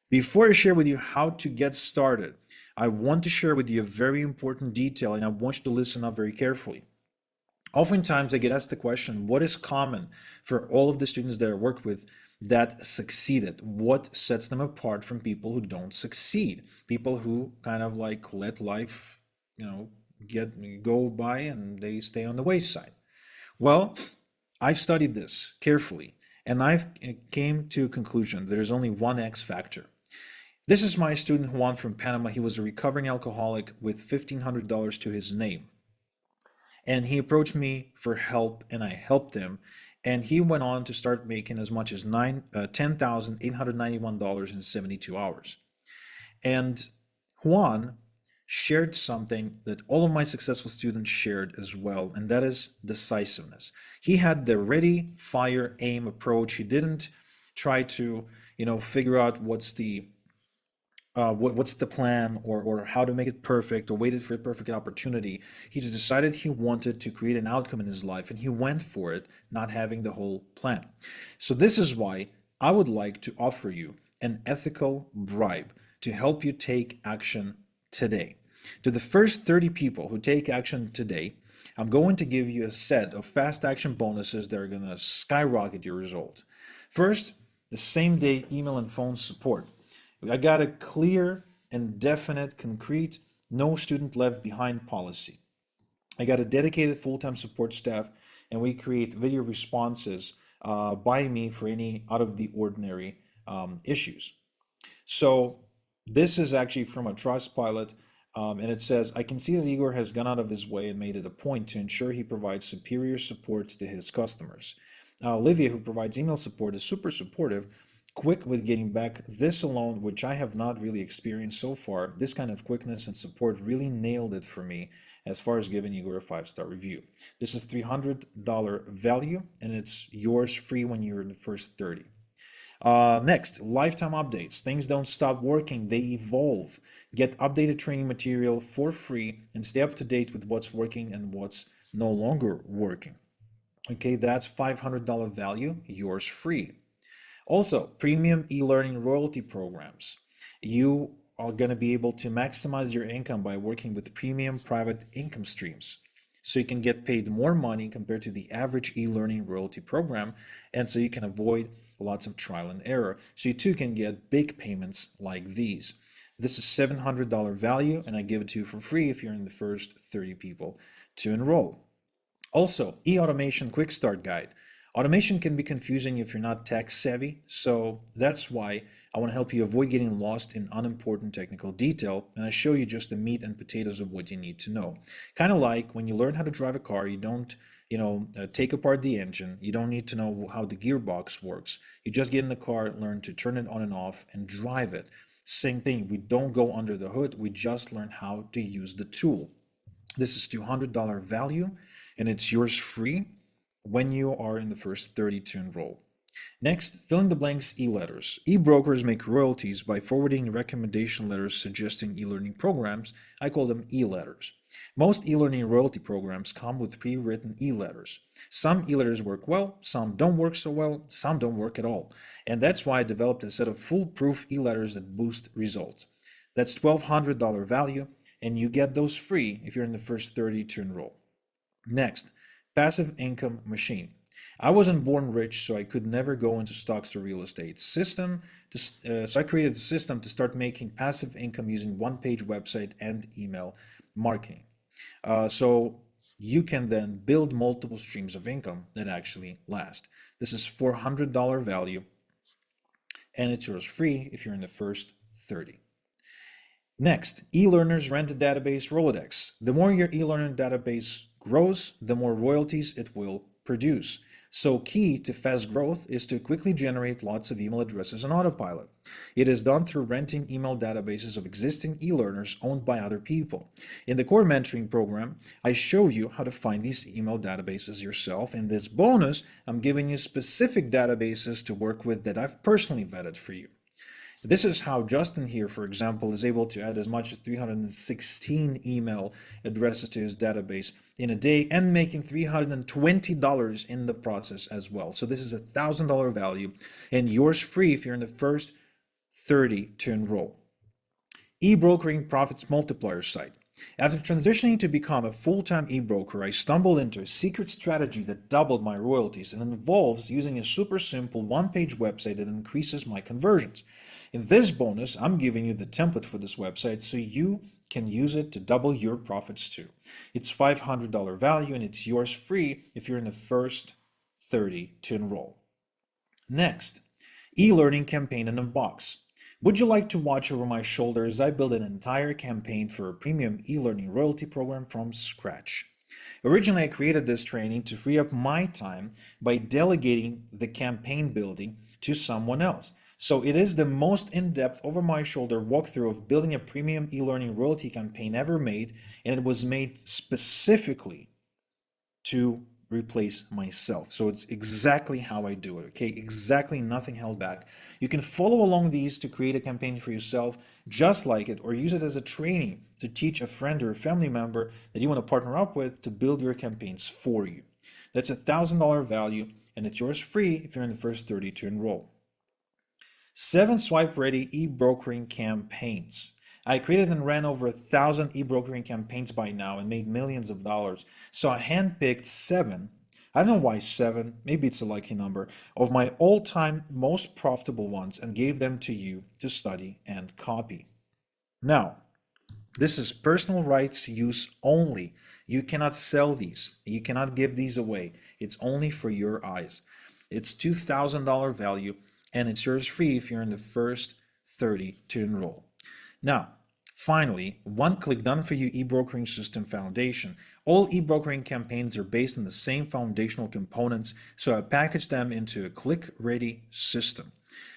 before I share with you how to get started, I want to share with you a very important detail, and I want you to listen up very carefully. Oftentimes, I get asked the question, what is common for all of the students that I work with that succeeded? What sets them apart from people who don't succeed? People who kind of like let life, go by and they stay on the wayside. Well, I've studied this carefully, and I've came to a conclusion that there's only one X factor. This is my student Juan from Panama. He was a recovering alcoholic with $1,500 to his name. And he approached me for help, and I helped him. And he went on to start making as much as $10,891 in 72 hours. And Juan shared something that all of my successful students shared as well, and that is decisiveness. He had the ready, fire, aim approach. He didn't try to, figure out what's the plan or how to make it perfect or waited for a perfect opportunity. He just decided he wanted to create an outcome in his life, and he went for it, not having the whole plan. So this is why I would like to offer you an ethical bribe to help you take action today. To the first 30 people who take action today, I'm going to give you a set of fast action bonuses that are going to skyrocket your result. First, the same day email and phone support. I got a clear and definite, concrete, no student left behind policy. I got a dedicated full-time support staff, and we create video responses by me for any out of the ordinary issues. So this is actually from a trust pilot, and it says, I can see that Igor has gone out of his way and made it a point to ensure he provides superior support to his customers. Olivia, who provides email support, is super supportive, quick with getting back. This alone, which I have not really experienced so far, this kind of quickness and support really nailed it for me as far as giving Igor a 5-star review. This is $300 value, and it's yours free when you're in the first 30. Next, lifetime updates. Things don't stop working, they evolve. Get updated training material for free and stay up to date with what's working and what's no longer working. Okay, that's $500 value, yours free. Also, premium e-learning royalty programs. You are going to be able to maximize your income by working with premium private income streams. So you can get paid more money compared to the average e-learning royalty program, and so you can avoid lots of trial and error. So you too can get big payments like these. This is $700 value, and I give it to you for free if you're in the first 30 people to enroll. Also, e-automation quick start guide. Automation can be confusing if you're not tech savvy, so that's why I want to help you avoid getting lost in unimportant technical detail, and I show you just the meat and potatoes of what you need to know. Kind of like when you learn how to drive a car, you don't take apart the engine. You don't need to know how the gearbox works. You just get in the car, learn to turn it on and off, and drive it. Same thing, we don't go under the hood, we just learn how to use the tool. This is $200 value, and it's yours free when you are in the first 30 to enroll. Next, fill in the blanks e-letters. E-brokers make royalties by forwarding recommendation letters suggesting e-learning programs. I call them e-letters. Most e-learning royalty programs come with pre-written e-letters. Some e-letters work well, some don't work so well, some don't work at all. And that's why I developed a set of foolproof e-letters that boost results. That's $1,200 value, and you get those free if you're in the first 30 to enroll. Next, passive income machine. I wasn't born rich, so I could never go into stocks or real estate. So I created a system to start making passive income using one-page website and email marketing. So you can then build multiple streams of income that actually last. This is $400 value, and it's yours free if you're in the first 30. Next, e-learners rent a database Rolodex. The more your e-learner database grows, the more royalties it will produce. So key to fast growth is to quickly generate lots of email addresses on autopilot. It is done through renting email databases of existing e-learners owned by other people. In the core mentoring program, I show you how to find these email databases yourself. In this bonus, I'm giving you specific databases to work with that I've personally vetted for you. This is how Justin here, for example, is able to add as much as 316 email addresses to his database in a day and making $320 in the process as well. So this is $1,000 value and yours free if you're in the first 30 to enroll. E-brokering profits multiplier site. After transitioning to become a full-time e-broker, I stumbled into a secret strategy that doubled my royalties and involves using a super simple one-page website that increases my conversions. In this bonus, I'm giving you the template for this website so you can use it to double your profits too. It's $500 value and it's yours free if you're in the first 30 to enroll. Next, e-learning campaign in a box. Would you like to watch over my shoulder as I build an entire campaign for a premium e-learning royalty program from scratch? Originally, I created this training to free up my time by delegating the campaign building to someone else. So it is the most in-depth over-my-shoulder walkthrough of building a premium e-learning royalty campaign ever made, and it was made specifically to replace myself. So it's exactly how I do it, okay? Exactly, nothing held back. You can follow along these to create a campaign for yourself just like it, or use it as a training to teach a friend or a family member that you want to partner up with to build your campaigns for you. That's $1,000 value, and it's yours free if you're in the first 30 to enroll. 7 swipe-ready e-brokering campaigns. I created and ran over 1,000 e-brokering campaigns by now and made millions of dollars. So I handpicked 7 I don't know why seven, maybe it's a lucky number, of my all-time most profitable ones and gave them to you to study and copy. Now, this is personal rights use only. You cannot sell these. You cannot give these away. It's only for your eyes. It's $2,000 value and it's yours free if you're in the first 30 to enroll. Now, finally, one-click done-for-you e-brokering system foundation. All e-brokering campaigns are based on the same foundational components, so I packaged them into a click-ready system.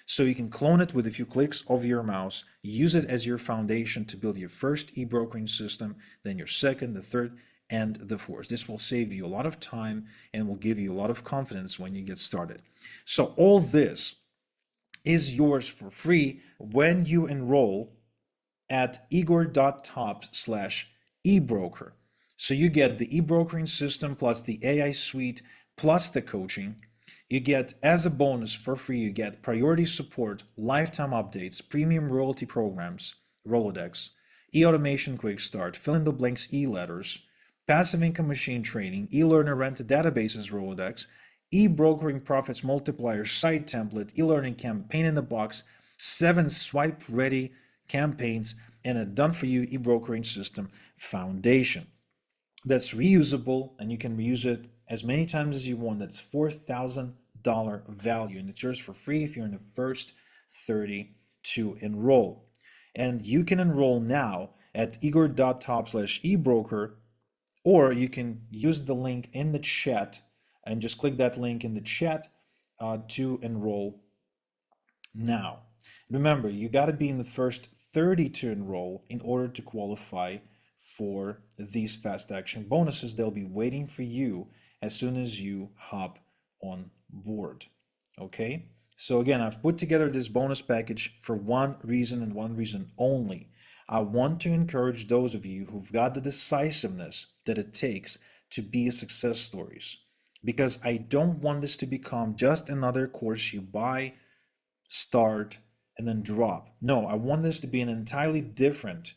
So you can clone it with a few clicks of your mouse, use it as your foundation to build your first e-brokering system, then your second, the third, and the fourth. This will save you a lot of time and will give you a lot of confidence when you get started. So all this is yours for free when you enroll at igor.top/ebroker. So you get the e-brokering system plus the AI suite plus the coaching. You get, as a bonus for free, you get priority support, lifetime updates, premium royalty programs, Rolodex, e-automation quick start, fill in the blanks e-letters, passive income machine training, e-learner rented databases Rolodex, e-brokering profits multiplier site template, e-learning campaign in the box, 7 swipe ready campaigns, and a done for you e-brokering system foundation that's reusable and you can reuse it as many times as you want. That's $4,000 value and it's yours for free if you're in the first 30 to enroll. And you can enroll now at igor.top/ebroker, or you can use the link in the chat and just click that link in the chat to enroll now. Remember, you got to be in the first 30 to enroll in order to qualify for these fast action bonuses. They'll be waiting for you as soon as you hop on board. Okay? So again, I've put together this bonus package for one reason and one reason only. I want to encourage those of you who've got the decisiveness that it takes to be success stories. Because I don't want this to become just another course you buy, start, and then drop. No, I want this to be an entirely different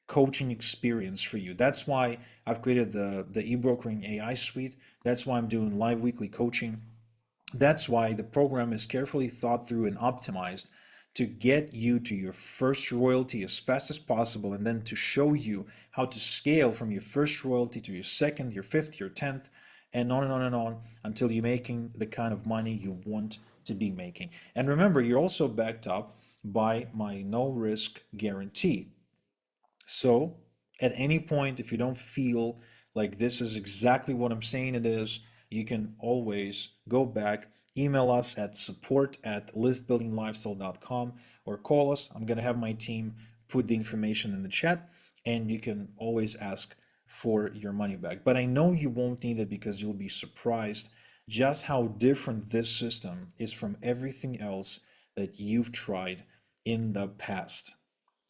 coaching experience for you. That's why I've created the e-brokering AI suite. That's why I'm doing live weekly coaching. That's why the program is carefully thought through and optimized to get you to your first royalty as fast as possible, and then to show you how to scale from your first royalty to your second, your fifth, your 10th, and on and on and on until you're making the kind of money you want to be making. And remember, you're also backed up by my no risk guarantee. So at any point, if you don't feel like this is exactly what I'm saying it is, you can always go back, email us at support@listbuildinglifestyle.com or call us. I'm going to have my team put the information in the chat and you can always ask for your money back. But I know you won't need it because you'll be surprised just how different this system is from everything else that you've tried in the past.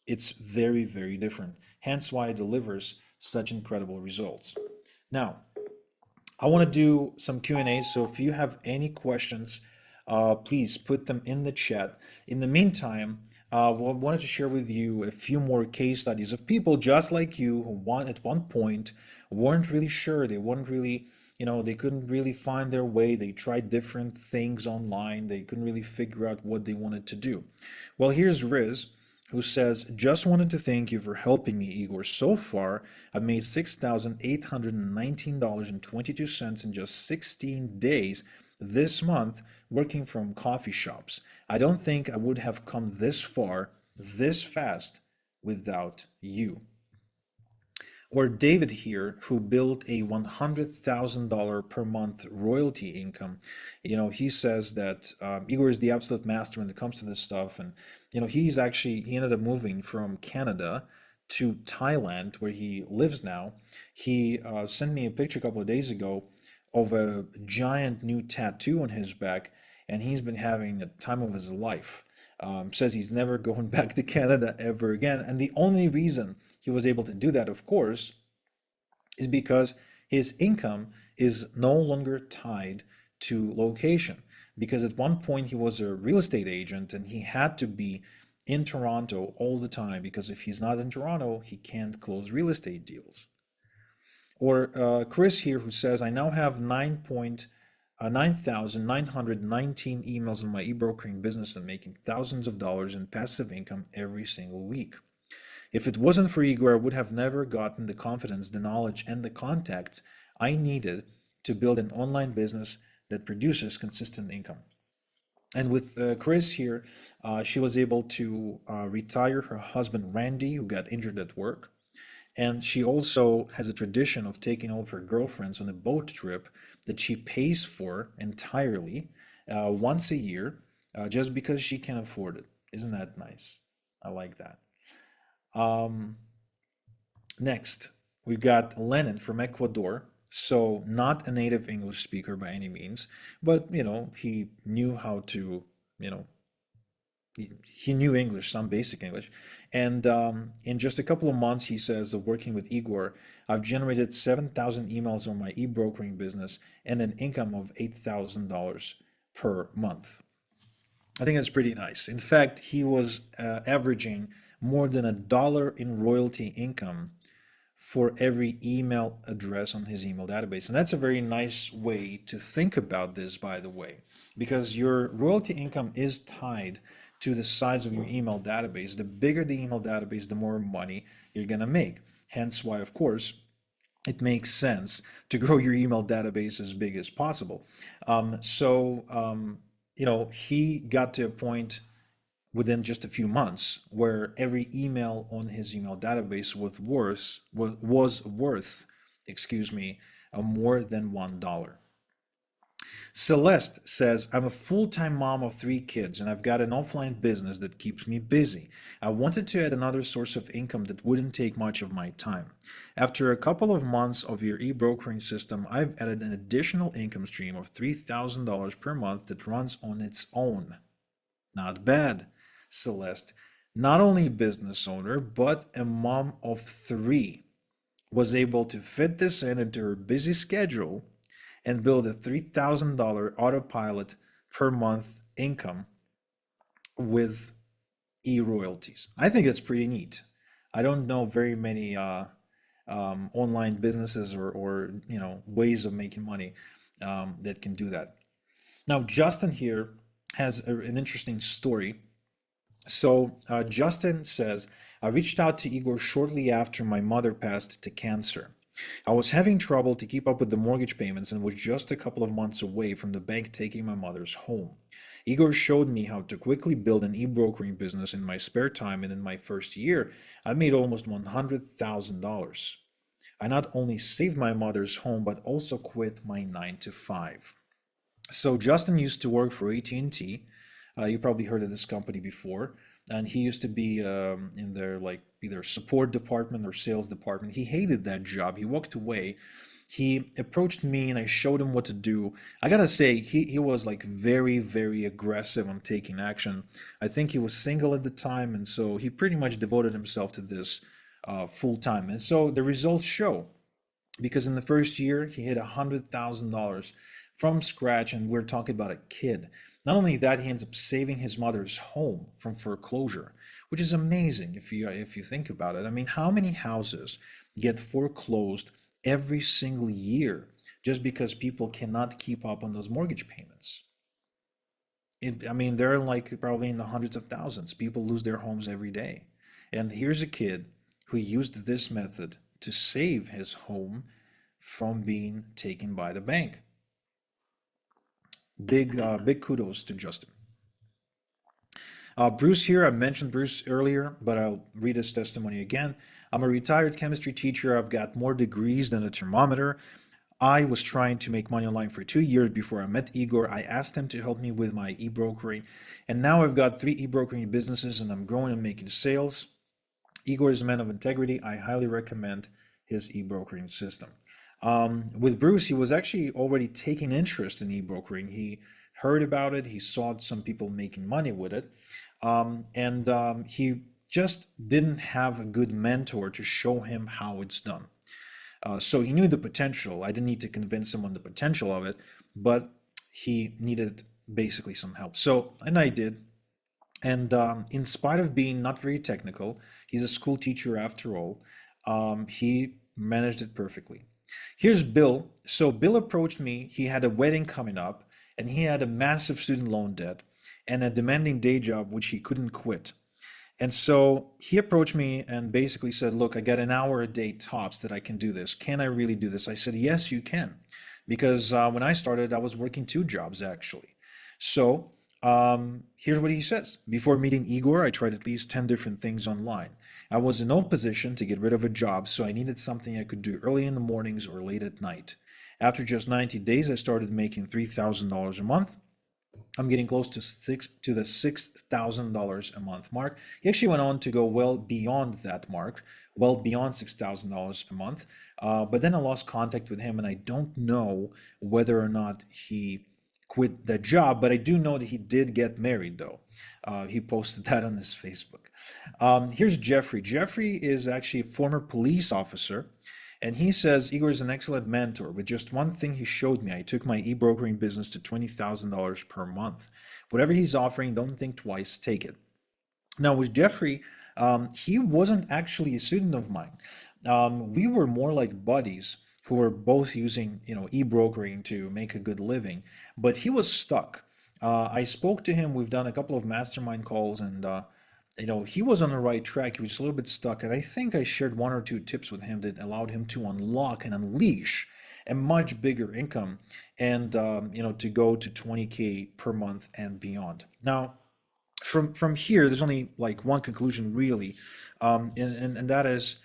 It's very, very different. Hence why it delivers such incredible results. Now, I want to do some Q&A, so if you have any questions, please put them in the chat. In the meantime, I wanted to share with you a few more case studies of people just like you who at one point weren't really sure. They weren't really, they couldn't really find their way. They tried different things online. They couldn't really figure out what they wanted to do. Well, here's Riz, who says, just wanted to thank you for helping me, Igor. So far, I've made $6,819.22 in just 16 days this month working from coffee shops. I don't think I would have come this far, this fast, without you. Or David here, who built a $100,000 per month royalty income. He says that Igor is the absolute master when it comes to this stuff. And, he ended up moving from Canada to Thailand, where he lives now. He sent me a picture a couple of days ago of a giant new tattoo on his back, and he's been having the time of his life. Says he's never going back to Canada ever again. And the only reason he was able to do that, of course, is because his income is no longer tied to location. Because at one point he was a real estate agent and he had to be in Toronto all the time, because if he's not in Toronto, he can't close real estate deals. Or Chris here, who says, I now have 9,919 emails in my e-brokering business and making thousands of dollars in passive income every single week. If it wasn't for Igor, I would have never gotten the confidence, the knowledge, and the contacts I needed to build an online business that produces consistent income. And with Chris here, she was able to retire her husband Randy, who got injured at work. And she also has a tradition of taking all of her girlfriends on a boat trip that she pays for entirely once a year, just because she can afford it. Isn't that nice? I like that. Um, Next, we've got Lenin from Ecuador. So, not a native English speaker by any means, but he knew how to, you know, he knew English, some basic English. And in just a couple of months, he says, of working with Igor, I've generated 7,000 emails on my e-brokering business and an income of $8,000 per month. I think that's pretty nice. In fact, he was averaging more than $1 in royalty income for every email address on his email database. And that's a very nice way to think about this, by the way, because your royalty income is tied to the size of your email database. The bigger the email database, the more money you're going to make. Hence why, of course, it makes sense to grow your email database as big as possible. He got to a point within just a few months where every email on his email database was worth, excuse me, more than $1. Celeste says, I'm a full-time mom of 3 kids and I've got an offline business that keeps me busy. I wanted to add another source of income that wouldn't take much of my time. After a couple of months of your e-brokering system, I've added an additional income stream of $3,000 per month that runs on its own. Not bad, Celeste. Not only a business owner, but a mom of 3 was able to fit this into her busy schedule and build a $3,000 autopilot per month income with e-royalties. I think it's pretty neat. I don't know very many online businesses or ways of making money that can do that. Now, Justin here has an interesting story. So Justin says, I reached out to Igor shortly after my mother passed to cancer. I was having trouble to keep up with the mortgage payments and was just a couple of months away from the bank taking my mother's home. Igor showed me how to quickly build an e-brokering business in my spare time, and in my first year, I made almost $100,000. I not only saved my mother's home, but also quit my 9 to 5. So Justin used to work for AT&T. You probably heard of this company before, and he used to be in their like either support department or sales department. He hated that job. He walked away. He approached me and I showed him what to do. I gotta say, he was like very, very aggressive on taking action. I think he was single at the time, and so he pretty much devoted himself to this full time. And so the results show, because in the first year he hit $100,000 from scratch, and we're talking about a kid. Not only that, he ends up saving his mother's home from foreclosure, which is amazing if you think about it. I mean, how many houses get foreclosed every single year just because people cannot keep up on those mortgage payments? I mean, they're like probably in the hundreds of thousands. People lose their homes every day. And here's a kid who used this method to save his home from being taken by the bank. Big kudos to Justin. Bruce here, I mentioned Bruce earlier, but I'll read his testimony again. I'm a retired chemistry teacher. I've got more degrees than a thermometer. I was trying to make money online for 2 years before I met Igor. I asked him to help me with my e-brokering, and now I've got 3 e-brokering businesses and I'm growing and making sales. Igor is a man of integrity. I highly recommend his e-brokering system. With Bruce, he was actually already taking interest in e-brokering. He heard about it. He saw some people making money with it. He just didn't have a good mentor to show him how it's done. So he knew the potential. I didn't need to convince him on the potential of it, but he needed basically some help. And I did. And in spite of being not very technical, he's a school teacher after all, he managed it perfectly. Here's Bill. So Bill approached me. He had a wedding coming up, and he had a massive student loan debt and a demanding day job which he couldn't quit. And so he approached me and basically said, "Look, I got an hour a day tops that I can do this. Can I really do this?" I said, "Yes, you can." Because when I started, I was working two jobs actually. So here's what he says. Before meeting Igor, I tried at least 10 different things online. I was in no position to get rid of a job, so I needed something I could do early in the mornings or late at night. After just 90 days, I started making $3,000 a month. I'm getting close to the $6,000 a month mark. He actually went on to go well beyond that mark, well beyond $6,000 a month. But then I lost contact with him, and I don't know whether or not he quit that job. But I do know that he did get married, though. He posted that on his Facebook. Here's Jeffrey. Jeffrey is actually a former police officer. And he says, Igor is an excellent mentor. With just one thing he showed me, I took my e-brokering business to $20,000 per month. Whatever he's offering, don't think twice, take it. Now, with Jeffrey, he wasn't actually a student of mine. We were more like buddies who were both using, e-brokering to make a good living. But he was stuck. I spoke to him. We've done a couple of mastermind calls, and he was on the right track. He was just a little bit stuck. And I think I shared one or two tips with him that allowed him to unlock and unleash a much bigger income and, to go to 20K per month and beyond. Now, from here, there's only like one conclusion really. And that is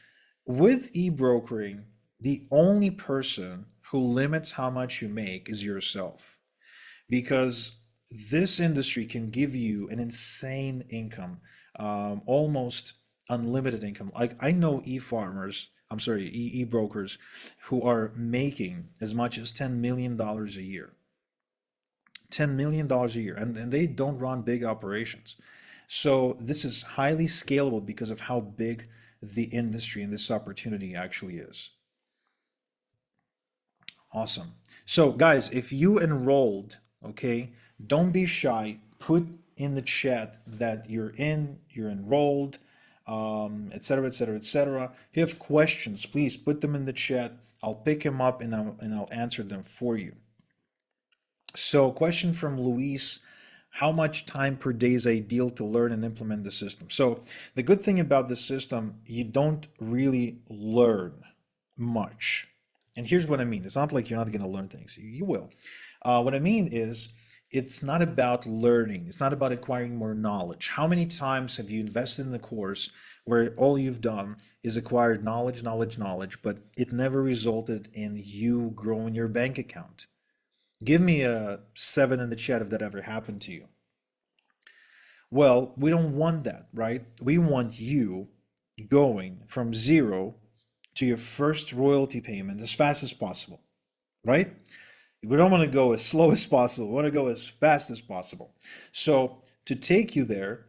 with e-brokering, the only person who limits how much you make is yourself, because this industry can give you an insane income, almost unlimited income. Like I know e-farmers, I'm sorry, e-brokers who are making as much as $10 million a year. $10 million a year, and they don't run big operations. So this is highly scalable because of how big the industry and this opportunity actually is. Awesome. So guys, if you enrolled, okay, don't be shy. Put in the chat that you're enrolled, etc., etc., etc. If you have questions, please put them in the chat. I'll pick them up and I'll answer them for you. So, question from Luis. How much time per day is ideal to learn and implement the system? So, the good thing about the system, you don't really learn much. And here's what I mean. It's not like you're not going to learn things. You will. What I mean is, it's not about learning. It's not about acquiring more knowledge. How many times have you invested in the course where all you've done is acquired knowledge, knowledge, knowledge, but it never resulted in you growing your bank account? Give me a 7 in the chat if that ever happened to you. Well, we don't want that, right? We want you going from zero to your first royalty payment as fast as possible, right? We don't want to go as slow as possible. We want to go as fast as possible. So to take you there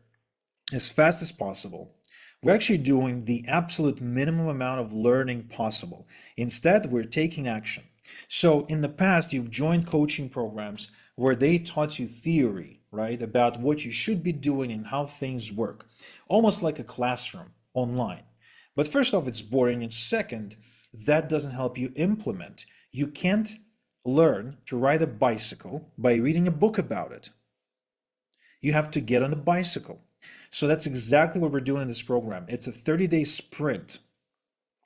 as fast as possible, we're actually doing the absolute minimum amount of learning possible. Instead, we're taking action. So in the past, you've joined coaching programs where they taught you theory, right, about what you should be doing and how things work, almost like a classroom online. But first off, it's boring. And second, that doesn't help you implement. You can't learn to ride a bicycle by reading a book about it. You have to get on a bicycle. So that's exactly what we're doing in this program. It's a 30-day sprint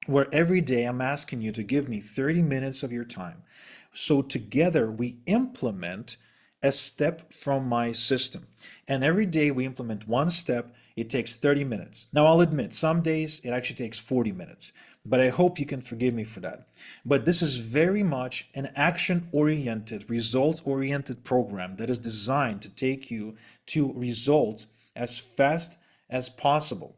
where every day I'm asking you to give me 30 minutes of your time. So together we implement a step from my system. And every day we implement one step. It takes 30 minutes. Now I'll admit, some days it actually takes 40 minutes. But I hope you can forgive me for that. But this is very much an action-oriented, results-oriented program that is designed to take you to results as fast as possible.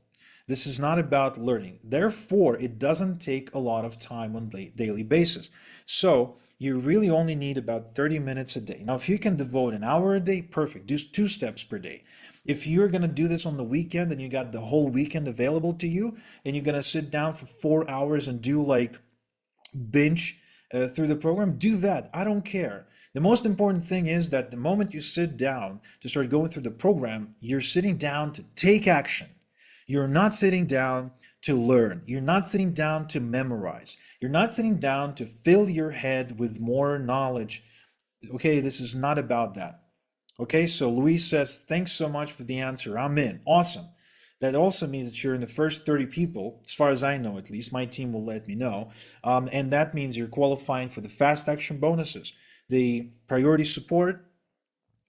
This is not about learning. Therefore, it doesn't take a lot of time on a daily basis. So you really only need about 30 minutes a day. Now, if you can devote an hour a day, perfect. Do 2 steps per day. If you're going to do this on the weekend and you got the whole weekend available to you and you're going to sit down for 4 hours and do like binge through the program, do that. I don't care. The most important thing is that the moment you sit down to start going through the program, you're sitting down to take action. You're not sitting down to learn. You're not sitting down to memorize. You're not sitting down to fill your head with more knowledge. Okay, this is not about that. Okay, so Luis says, thanks so much for the answer. I'm in. Awesome. That also means that you're in the first 30 people, as far as I know at least. My team will let me know. And that means you're qualifying for the fast action bonuses, the priority support,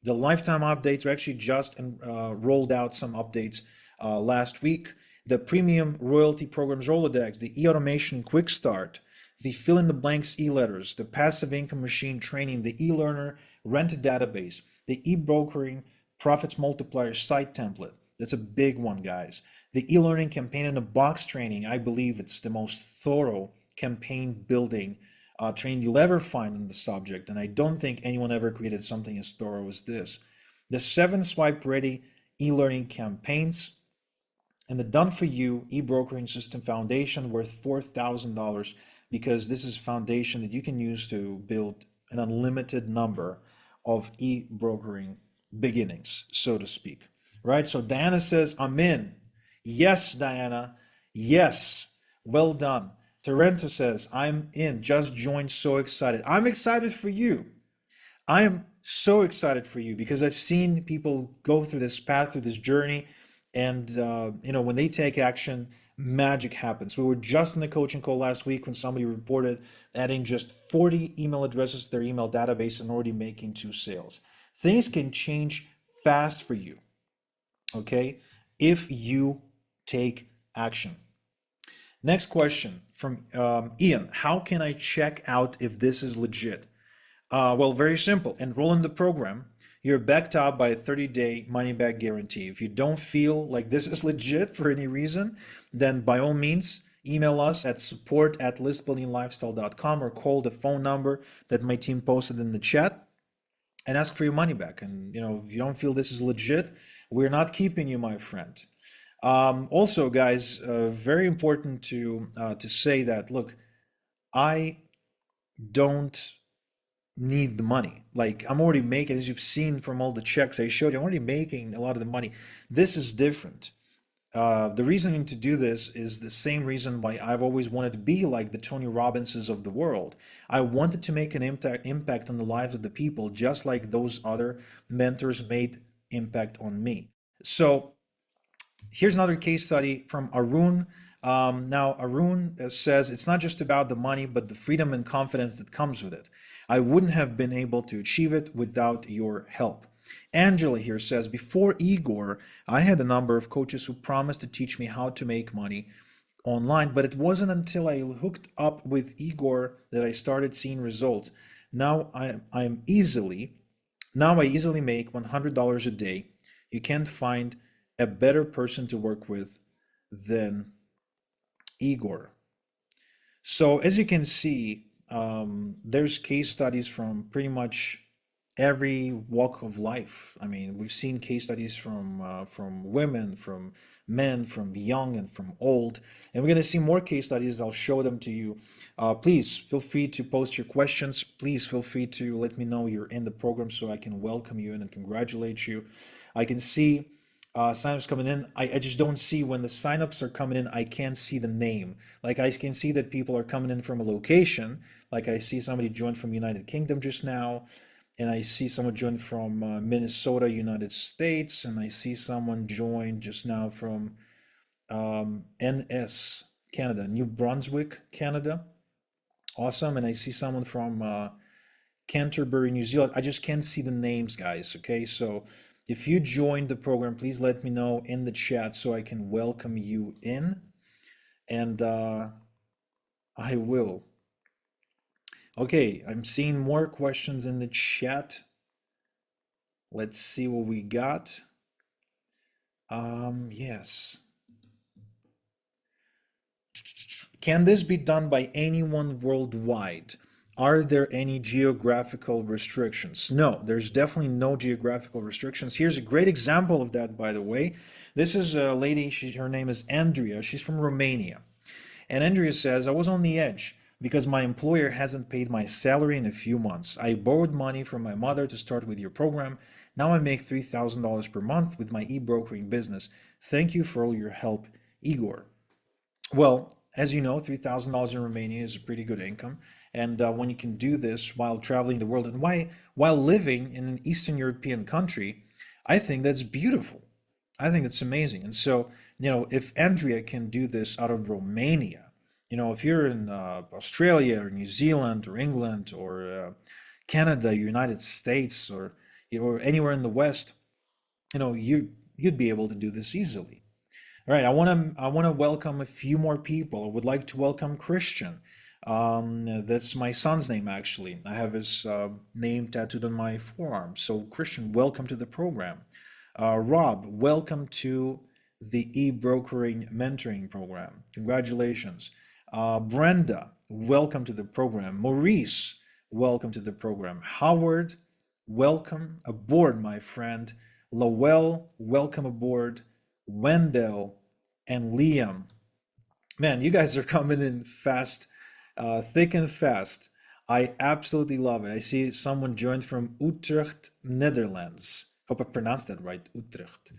the lifetime updates. We actually just rolled out some updates last week. The premium royalty programs Rolodex, the e-automation quick start, the fill in the blanks e-letters, the passive income machine training, the e-learner rented database, the e-brokering profits multiplier site template. That's a big one, guys. The e-learning campaign in a box training, I believe it's the most thorough campaign building training you'll ever find on the subject, and I don't think anyone ever created something as thorough as this. The 7 swipe ready e-learning campaigns, and the done for you e-brokering system foundation worth $4,000, because this is a foundation that you can use to build an unlimited number of e-brokering beginnings, so to speak. Right? So Diana says, I'm in. Yes, Diana. Yes. Well done. Torrento says, I'm in. Just joined. So excited. I'm excited for you. I am so excited for you because I've seen people go through this path, through this journey, and when they take action, magic happens. We were just in the coaching call last week when somebody reported adding just 40 email addresses to their email database and already making 2 sales. Things can change fast for you, okay, if you take action. Next question from Ian. How can I check out if this is legit? Well, very simple. Enroll in the program. You're backed up by a 30-day money-back guarantee. If you don't feel like this is legit for any reason, then by all means, email us at support@listbuildinglifestyle.com or call the phone number that my team posted in the chat and ask for your money back. And if you don't feel this is legit, we're not keeping you, my friend. Also, guys, very important to say that, look, I don't need the money. Like, I'm already making, as you've seen from all the checks I showed you, I'm already making a lot of the money. This is different. The reasoning to do this is the same reason why I've always wanted to be like the Tony Robbinses of the world. I wanted to make an impact on the lives of the people, just like those other mentors made impact on me. So here's another case study from Arun. Now, Arun says, it's not just about the money, but the freedom and confidence that comes with it. I wouldn't have been able to achieve it without your help. Angela here says, before Igor, I had a number of coaches who promised to teach me how to make money online, but it wasn't until I hooked up with Igor that I started seeing results. Now I easily make $100 a day. You can't find a better person to work with than Igor. So as you can see, there's case studies from pretty much every walk of life. I mean, we've seen case studies from women, from men, from young and from old, and we're going to see more case studies. I'll show them to you. Please feel free to post your questions. Please feel free to let me know you're in the program so I can welcome you in and congratulate you. I can see signups coming in. I just don't see when the signups are coming in. I can't see the name. Like, I can see that people are coming in from a location. Like, I see somebody joined from United Kingdom just now, and I see someone joined from Minnesota, United States, and I see someone joined just now from NS Canada, New Brunswick, Canada. Awesome. And I see someone from Canterbury, New Zealand. I just can't see the names, guys. Okay, so if you joined the program, please let me know in the chat so I can welcome you in, and I will. Okay, I'm seeing more questions in the chat. Let's see what we got. Yes. Can this be done by anyone worldwide? Are there any geographical restrictions? No, there's definitely no geographical restrictions. Here's a great example of that, by the way. This is a lady, her name is Andrea. She's from Romania. And Andrea says, I was on the edge because my employer hasn't paid my salary in a few months. I borrowed money from my mother to start with your program. Now I make $3,000 per month with my e-brokering business. Thank you for all your help, Igor. Well, as you know, $3,000 in Romania is a pretty good income. And when you can do this while traveling the world and while living in an Eastern European country, I think that's beautiful. I think it's amazing. And so, if Andrea can do this out of Romania, if you're in Australia or New Zealand or England or Canada, United States, or anywhere in the West, you'd be able to do this easily. All right, I want to welcome a few more people. I would like to welcome Christian. That's my son's name actually. I have his name tattooed on my forearm. So Christian, welcome to the program. Rob, welcome to the e-brokering mentoring program. Congratulations. Brenda, welcome to the program. Maurice, welcome to the program. Howard, welcome aboard, my friend. Lowell, welcome aboard. Wendell and Liam. Man, you guys are coming in fast, thick and fast. I absolutely love it. I see someone joined from Utrecht, Netherlands. Hope I pronounced that right, Utrecht.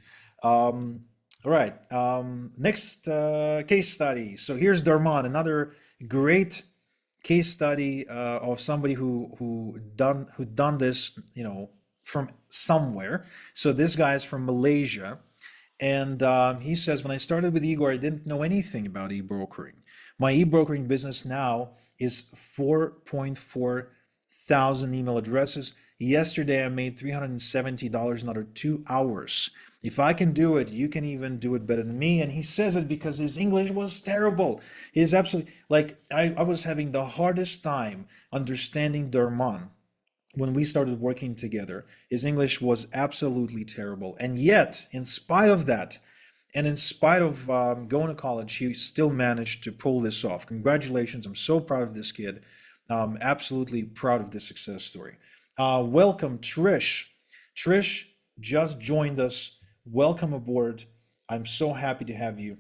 All right, next case study. So here's Darman, another great case study of somebody who done this, from somewhere. So this guy is from Malaysia, and he says, when I started with Igor, I didn't know anything about e-brokering. My e-brokering business now is 4.4 thousand email addresses. Yesterday, I made $370 in under 2 hours. If I can do it, you can even do it better than me. And he says it because his English was terrible. He's absolutely like, I was having the hardest time understanding Derman when we started working together. His English was absolutely terrible. And yet, in spite of that, and in spite of going to college, he still managed to pull this off. Congratulations. I'm so proud of this kid. Absolutely proud of this success story. Welcome, Trish. Trish just joined us. Welcome aboard. I'm so happy to have you.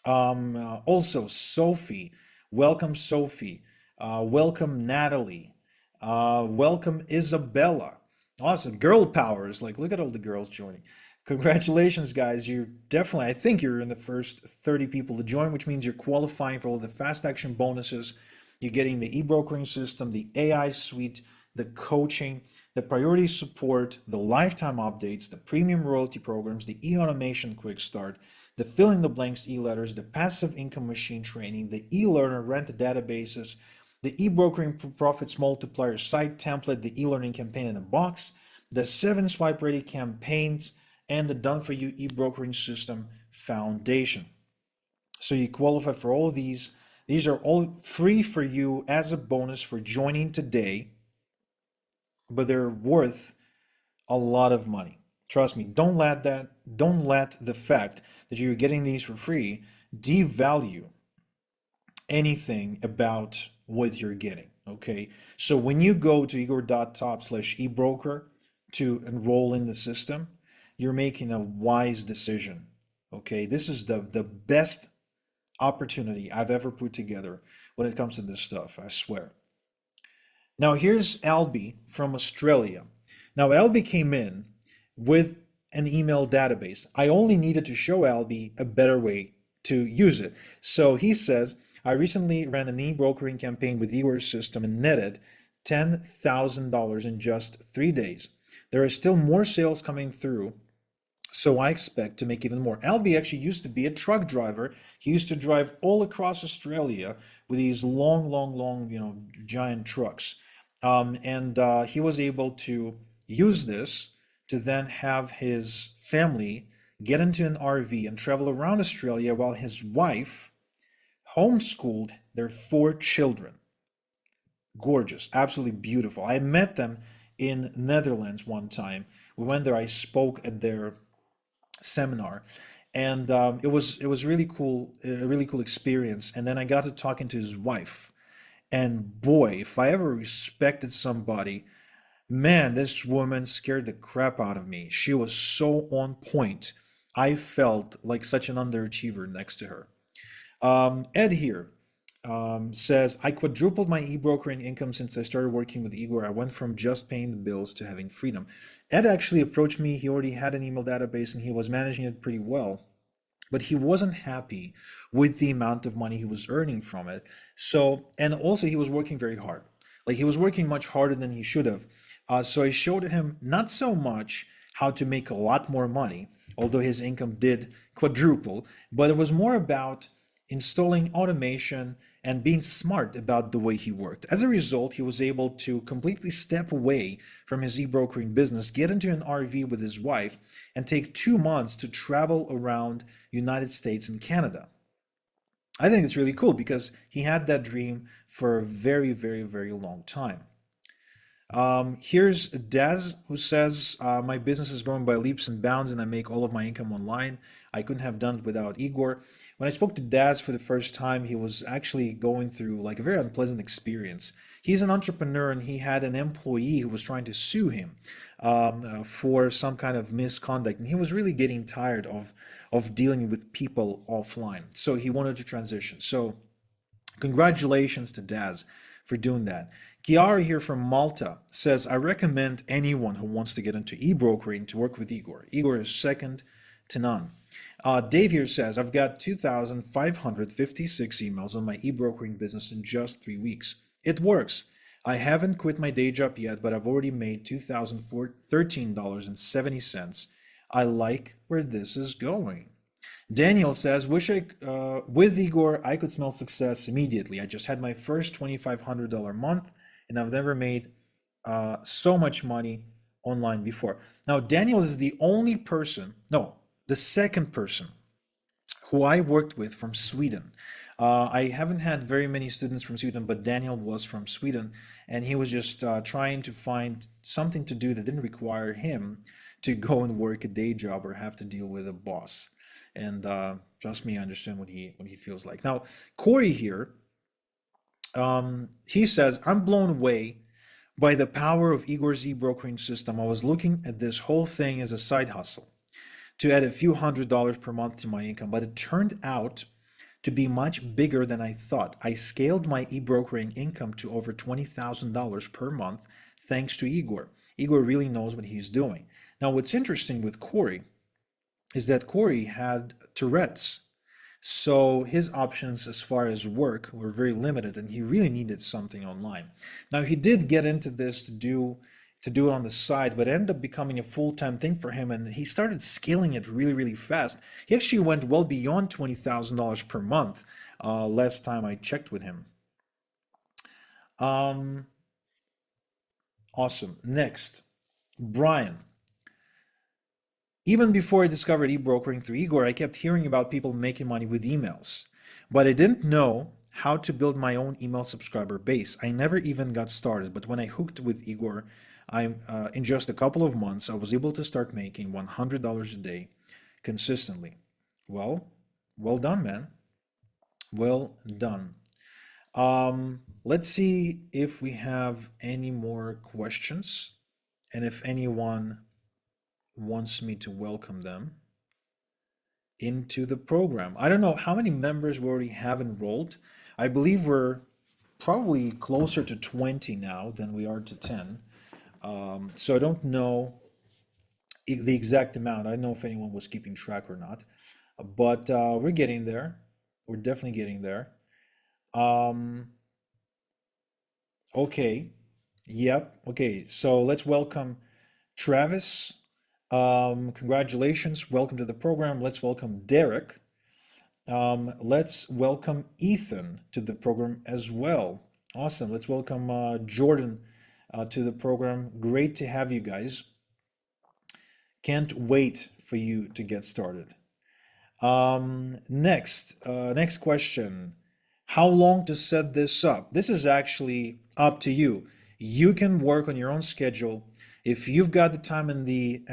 Also, Sophie. Welcome, Sophie. Welcome, Natalie. Welcome, Isabella. Awesome. Girl powers. Like, look at all the girls joining. Congratulations, guys. You're definitely, I think you're in the first 30 people to join, which means you're qualifying for all the fast action bonuses. You're getting the e-brokering system, the AI suite, the coaching, the priority support, the lifetime updates, the premium royalty programs, the e-automation quick start, the fill in the blanks e-letters, the passive income machine training, the e-learner rent databases, the e-brokering profits multiplier site template, the e-learning campaign in a box, the 7 swipe ready campaigns, and the done for you e-brokering system foundation. So you qualify for all of these. These are all free for you as a bonus for joining today, but they're worth a lot of money. Trust me, don't let the fact that you're getting these for free devalue anything about what you're getting. Okay. So when you go to igor.top/ebroker to enroll in the system, you're making a wise decision. Okay. This is the best opportunity I've ever put together when it comes to this stuff, I swear. Now here's Albie from Australia. Now Albie came in with an email database. I only needed to show Albie a better way to use it. So he says, I recently ran an e-brokering campaign with Igor's system and netted $10,000 in just 3 days. There are still more sales coming through, so I expect to make even more. Albie actually used to be a truck driver. He used to drive all across Australia with these long, long, long, giant trucks. And he was able to use this to then have his family get into an RV and travel around Australia while his wife homeschooled their 4 children. Gorgeous, absolutely beautiful. I met them in Netherlands one time. We went there. I spoke at their seminar, and it was really cool, a really cool experience. And then I got to talking to his wife, and boy, if I ever respected somebody, man, this woman scared the crap out of me. She was so on point. I felt like such an underachiever next to her. Ed here says, I quadrupled my e-brokering income since I started working with Igor. I went from just paying the bills to having freedom. Ed actually approached me. He already had an email database and he was managing it pretty well, but he wasn't happy with the amount of money he was earning from it. So, and also he was working very hard. Like he was working much harder than he should have. So I showed him not so much how to make a lot more money, although his income did quadruple, but it was more about installing automation and being smart about the way he worked. As a result, he was able to completely step away from his e-brokering business, get into an RV with his wife, and take 2 months to travel around United States and Canada. I think it's really cool because he had that dream for a very, very, very long time. Here's Daz who says, my business is growing by leaps and bounds and I make all of my income online. I couldn't have done it without Igor. When I spoke to Daz for the first time, he was actually going through like a very unpleasant experience. He's an entrepreneur and he had an employee who was trying to sue him for some kind of misconduct. And he was really getting tired of dealing with people offline. So he wanted to transition. So congratulations to Daz for doing that. Chiara here from Malta says, I recommend anyone who wants to get into e-brokering to work with Igor. Igor is second to none. Dave here says, I've got 2,556 emails on my e-brokering business in just 3 weeks. It works. I haven't quit my day job yet, but I've already made $2,013.70. I like where this is going. Daniel says, with Igor, I could smell success immediately. I just had my first $2,500 month and I've never made so much money online before. Now, Daniel is the only person, no, the second person who I worked with from Sweden. I haven't had very many students from Sweden, but Daniel was from Sweden, and he was just trying to find something to do that didn't require him to go and work a day job or have to deal with a boss. And trust me, I understand what he feels like. Now, Corey here, he says, I'm blown away by the power of Igor's e-brokering system. I was looking at this whole thing as a side hustle to add a few $100s per month to my income, but it turned out to be much bigger than I thought. I scaled my e-brokering income to over $20,000 per month thanks to Igor. Igor really knows what he's doing. Now, what's interesting with Corey is that Corey had Tourette's. So his options as far as work were very limited and he really needed something online. Now he did get into this to do it on the side, but it ended up becoming a full-time thing for him and he started scaling it really, really fast. He actually went well beyond $20,000 per month last time I checked with him. Awesome. Next, Brian. Even before I discovered e-brokering through Igor, I kept hearing about people making money with emails, but I didn't know how to build my own email subscriber base. I never even got started, but when I hooked with Igor, in just a couple of months, I was able to start making $100 a day consistently. Well done, man. Well done. Let's see if we have any more questions and if anyone wants me to welcome them into the program. I don't know how many members we already have enrolled. I believe we're probably closer to 20 now than we are to 10. So I don't know the exact amount. I don't know if anyone was keeping track or not, but we're getting there. We're definitely getting there. Okay. Yep. Okay. So let's welcome Travis. Congratulations. Welcome to the program. Let's welcome Derek. Let's welcome Ethan to the program as well. Awesome. Let's welcome Jordan to the program. Great to have you guys. Can't wait for you to get started. Next question. How long to set this up? This is actually up to you. You can work on your own schedule. If you've got the time and the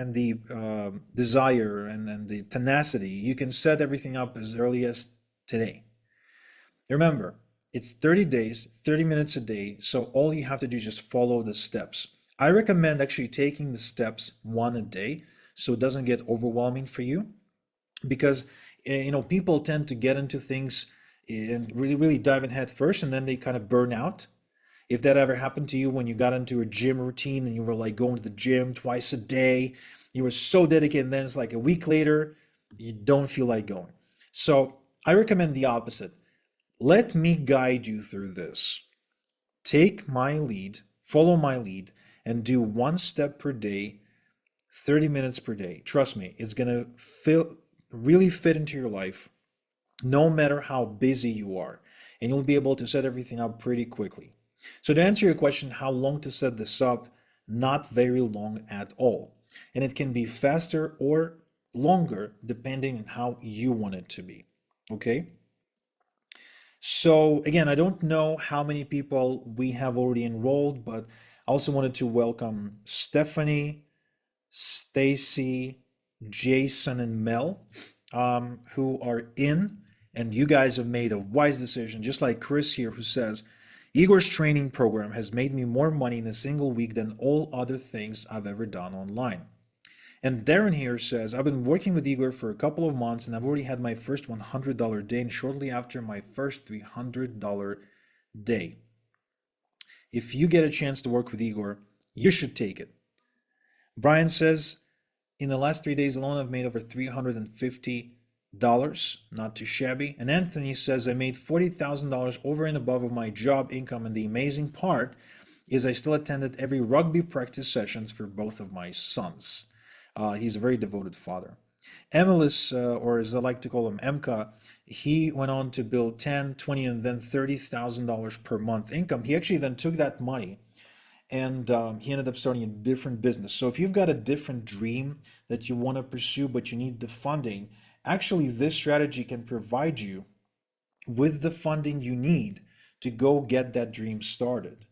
desire and the tenacity, you can set everything up as early as today. Remember, it's 30 days, 30 minutes a day, so all you have to do is just follow the steps. I recommend actually taking the steps one a day so it doesn't get overwhelming for you, because people tend to get into things and really, really dive in head first, and then they kind of burn out. If that ever happened to you when you got into a gym routine and you were like going to the gym twice a day, you were so dedicated, and then it's like a week later, you don't feel like going. So I recommend the opposite. Let me guide you through this. Take my lead, follow my lead, and do one step per day, 30 minutes per day. Trust me, it's going to really fit into your life no matter how busy you are, and you'll be able to set everything up pretty quickly. So, to answer your question, how long to set this up? Not very long at all. And it can be faster or longer depending on how you want it to be. Okay? So, again, I don't know how many people we have already enrolled, but I also wanted to welcome Stephanie, Stacy, Jason, and Mel, who are in, and you guys have made a wise decision, just like Chris here, who says, Igor's training program has made me more money in a single week than all other things I've ever done online. And Darren here says, I've been working with Igor for a couple of months and I've already had my first $100 day and shortly after my first $300 day. If you get a chance to work with Igor, you should take it. Brian says, in the last 3 days alone, I've made over $350, not too shabby. And Anthony says, I made $40,000 over and above of my job income. And the amazing part is I still attended every rugby practice sessions for both of my sons. He's a very devoted father. Emilis, or as I like to call him, Emka, he went on to build 10, 20, and then $30,000 per month income. He actually then took that money and he ended up starting a different business. So if you've got a different dream that you want to pursue, but you need the funding, actually this strategy can provide you with the funding you need to go get that dream started.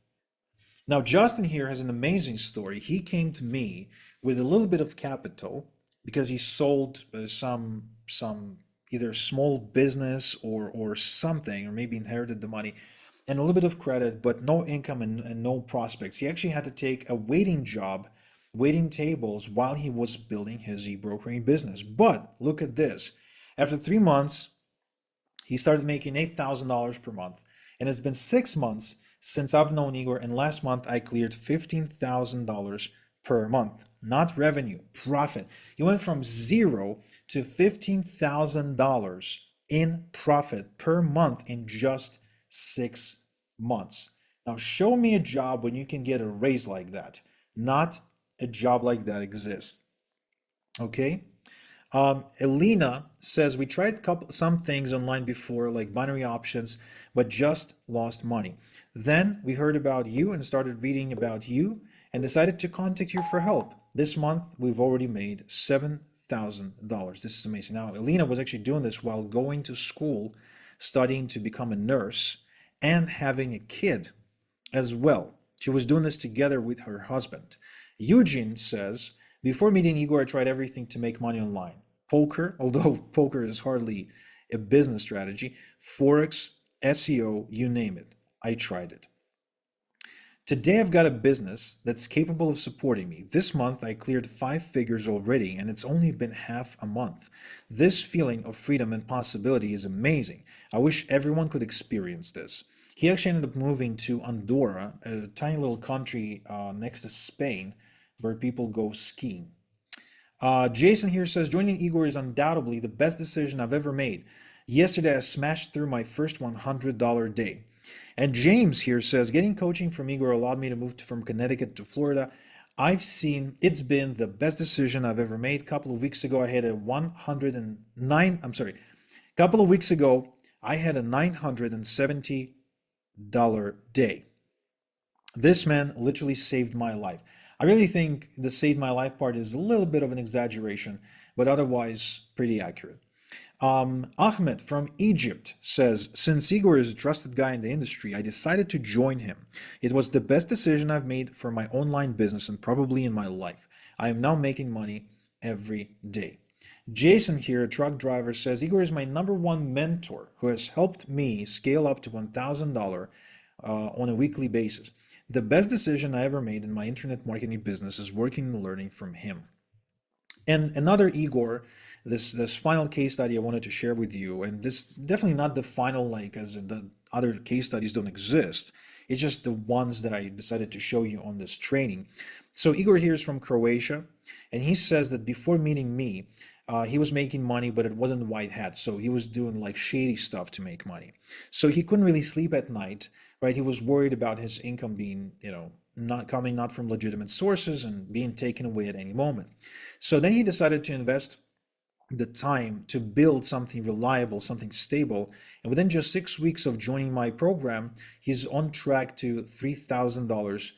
Now, Justin here has an amazing story. He came to me with a little bit of capital because he sold some either small business or something, or maybe inherited the money, and a little bit of credit, but no income and no prospects. He actually had to take a waiting job, waiting tables, while he was building his e-brokering business. But look at this. After 3 months, he started making $8,000 per month. And it's been 6 months since I've known Igor, and last month I cleared $15,000 per month. Not revenue, profit. He went from zero to $15,000 in profit per month in just 6 months. Now show me a job when you can get a raise like that. Not a job like that exists. Okay? Elena says, we tried some things online before, like binary options, but just lost money. Then we heard about you and started reading about you and decided to contact you for help. This month, we've already made $7,000. This is amazing. Now, Elena was actually doing this while going to school, studying to become a nurse, and having a kid as well. She was doing this together with her husband. Eugene says, before meeting Igor, I tried everything to make money online. Poker, although poker is hardly a business strategy, Forex, SEO, you name it. I tried it. Today I've got a business that's capable of supporting me. This month I cleared 5 figures already, and it's only been half a month. This feeling of freedom and possibility is amazing. I wish everyone could experience this. He actually ended up moving to Andorra, a tiny little country next to Spain, where people go skiing. Jason here says, joining Igor is undoubtedly the best decision I've ever made. Yesterday I smashed through my first $100 day. And James here says, getting coaching from Igor allowed me to move from Connecticut to Florida. I've seen it's been the best decision I've ever made. A couple of weeks ago I had a $970 day. This man literally saved my life. I really think the saved my life part is a little bit of an exaggeration, but otherwise pretty accurate. Ahmed from Egypt says, since Igor is a trusted guy in the industry, I decided to join him. It was the best decision I've made for my online business and probably in my life. I am now making money every day. Jason here, a truck driver, says, Igor is my #1 mentor who has helped me scale up to $1,000 on a weekly basis. The best decision I ever made in my internet marketing business is working and learning from him. And another Igor, this final case study I wanted to share with you, and this definitely not the final, like as in the other case studies don't exist. It's just the ones that I decided to show you on this training. So Igor here is from Croatia, and he says that before meeting me, He was making money, but it wasn't white hat. So he was doing like shady stuff to make money. So he couldn't really sleep at night, right? He was worried about his income being, not from legitimate sources and being taken away at any moment. So then he decided to invest the time to build something reliable, something stable. And within just 6 weeks of joining my program, he's on track to $3,000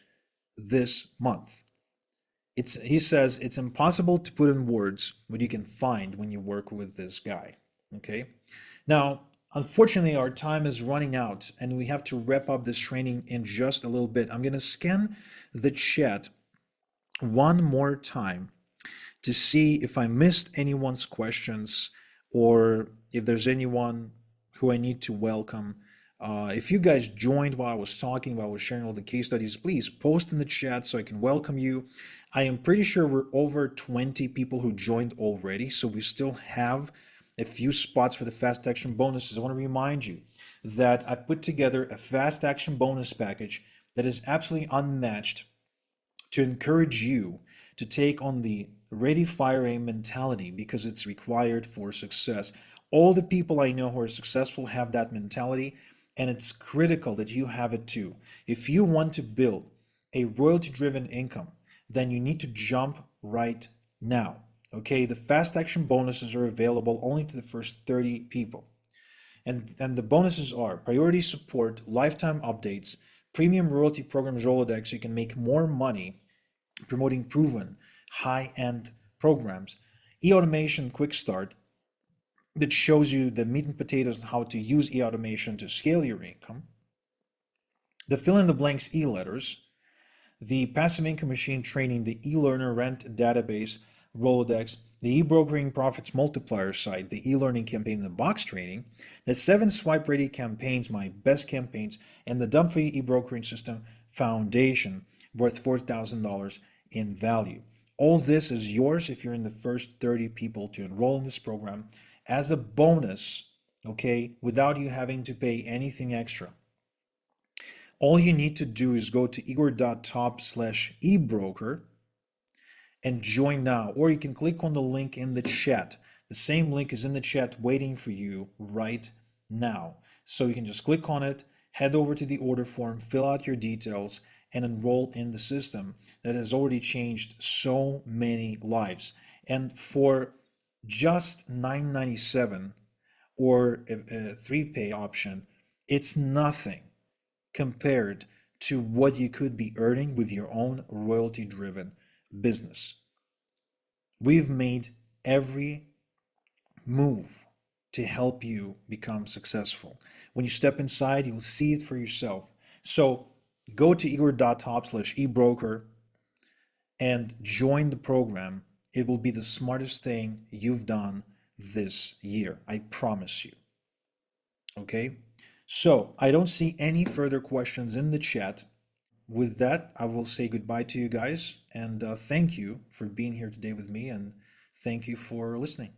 this month. He says it's impossible to put in words what you can find when you work with this guy. Okay. Now, unfortunately, our time is running out and we have to wrap up this training in just a little bit. I'm going to scan the chat one more time to see if I missed anyone's questions or if there's anyone who I need to welcome. If you guys joined while I was talking, while I was sharing all the case studies, please post in the chat so I can welcome you. I am pretty sure we're over 20 people who joined already, so we still have a few spots for the fast action bonuses. I want to remind you that I put together a fast action bonus package that is absolutely unmatched to encourage you to take on the ready, fire, aim mentality because it's required for success. All the people I know who are successful have that mentality, and it's critical that you have it too. If you want to build a royalty-driven income, then you need to jump right now. Okay, the fast action bonuses are available only to the first 30 people. And the bonuses are priority support, lifetime updates, premium royalty programs Rolodex, so you can make more money promoting proven high-end programs, e-automation quick start that shows you the meat and potatoes on how to use e-automation to scale your income, the fill in the blanks e-letters, the passive income machine training, the e-learner rent database Rolodex, the e-brokering profits multiplier site, the e-learning campaign in the box training, the 7 swipe ready campaigns, my best campaigns, and the dumb-free e-brokering system foundation worth $4,000 in value. All this is yours if you're in the first 30 people to enroll in this program as a bonus, okay, without you having to pay anything extra. All you need to do is go to igor.top/ebroker and join now, or you can click on the link in the chat. The same link is in the chat waiting for you right now. So you can just click on it, head over to the order form, fill out your details, and enroll in the system that has already changed so many lives. And for just $9.97 or a 3-pay option, it's nothing compared to what you could be earning with your own royalty-driven business. We've made every move to help you become successful. When you step inside, you'll see it for yourself. So go to igor.top/ebroker and join the program. It will be the smartest thing you've done this year. I promise you. Okay? So I don't see any further questions in the chat. With that, I will say goodbye to you guys and thank you for being here today with me and thank you for listening.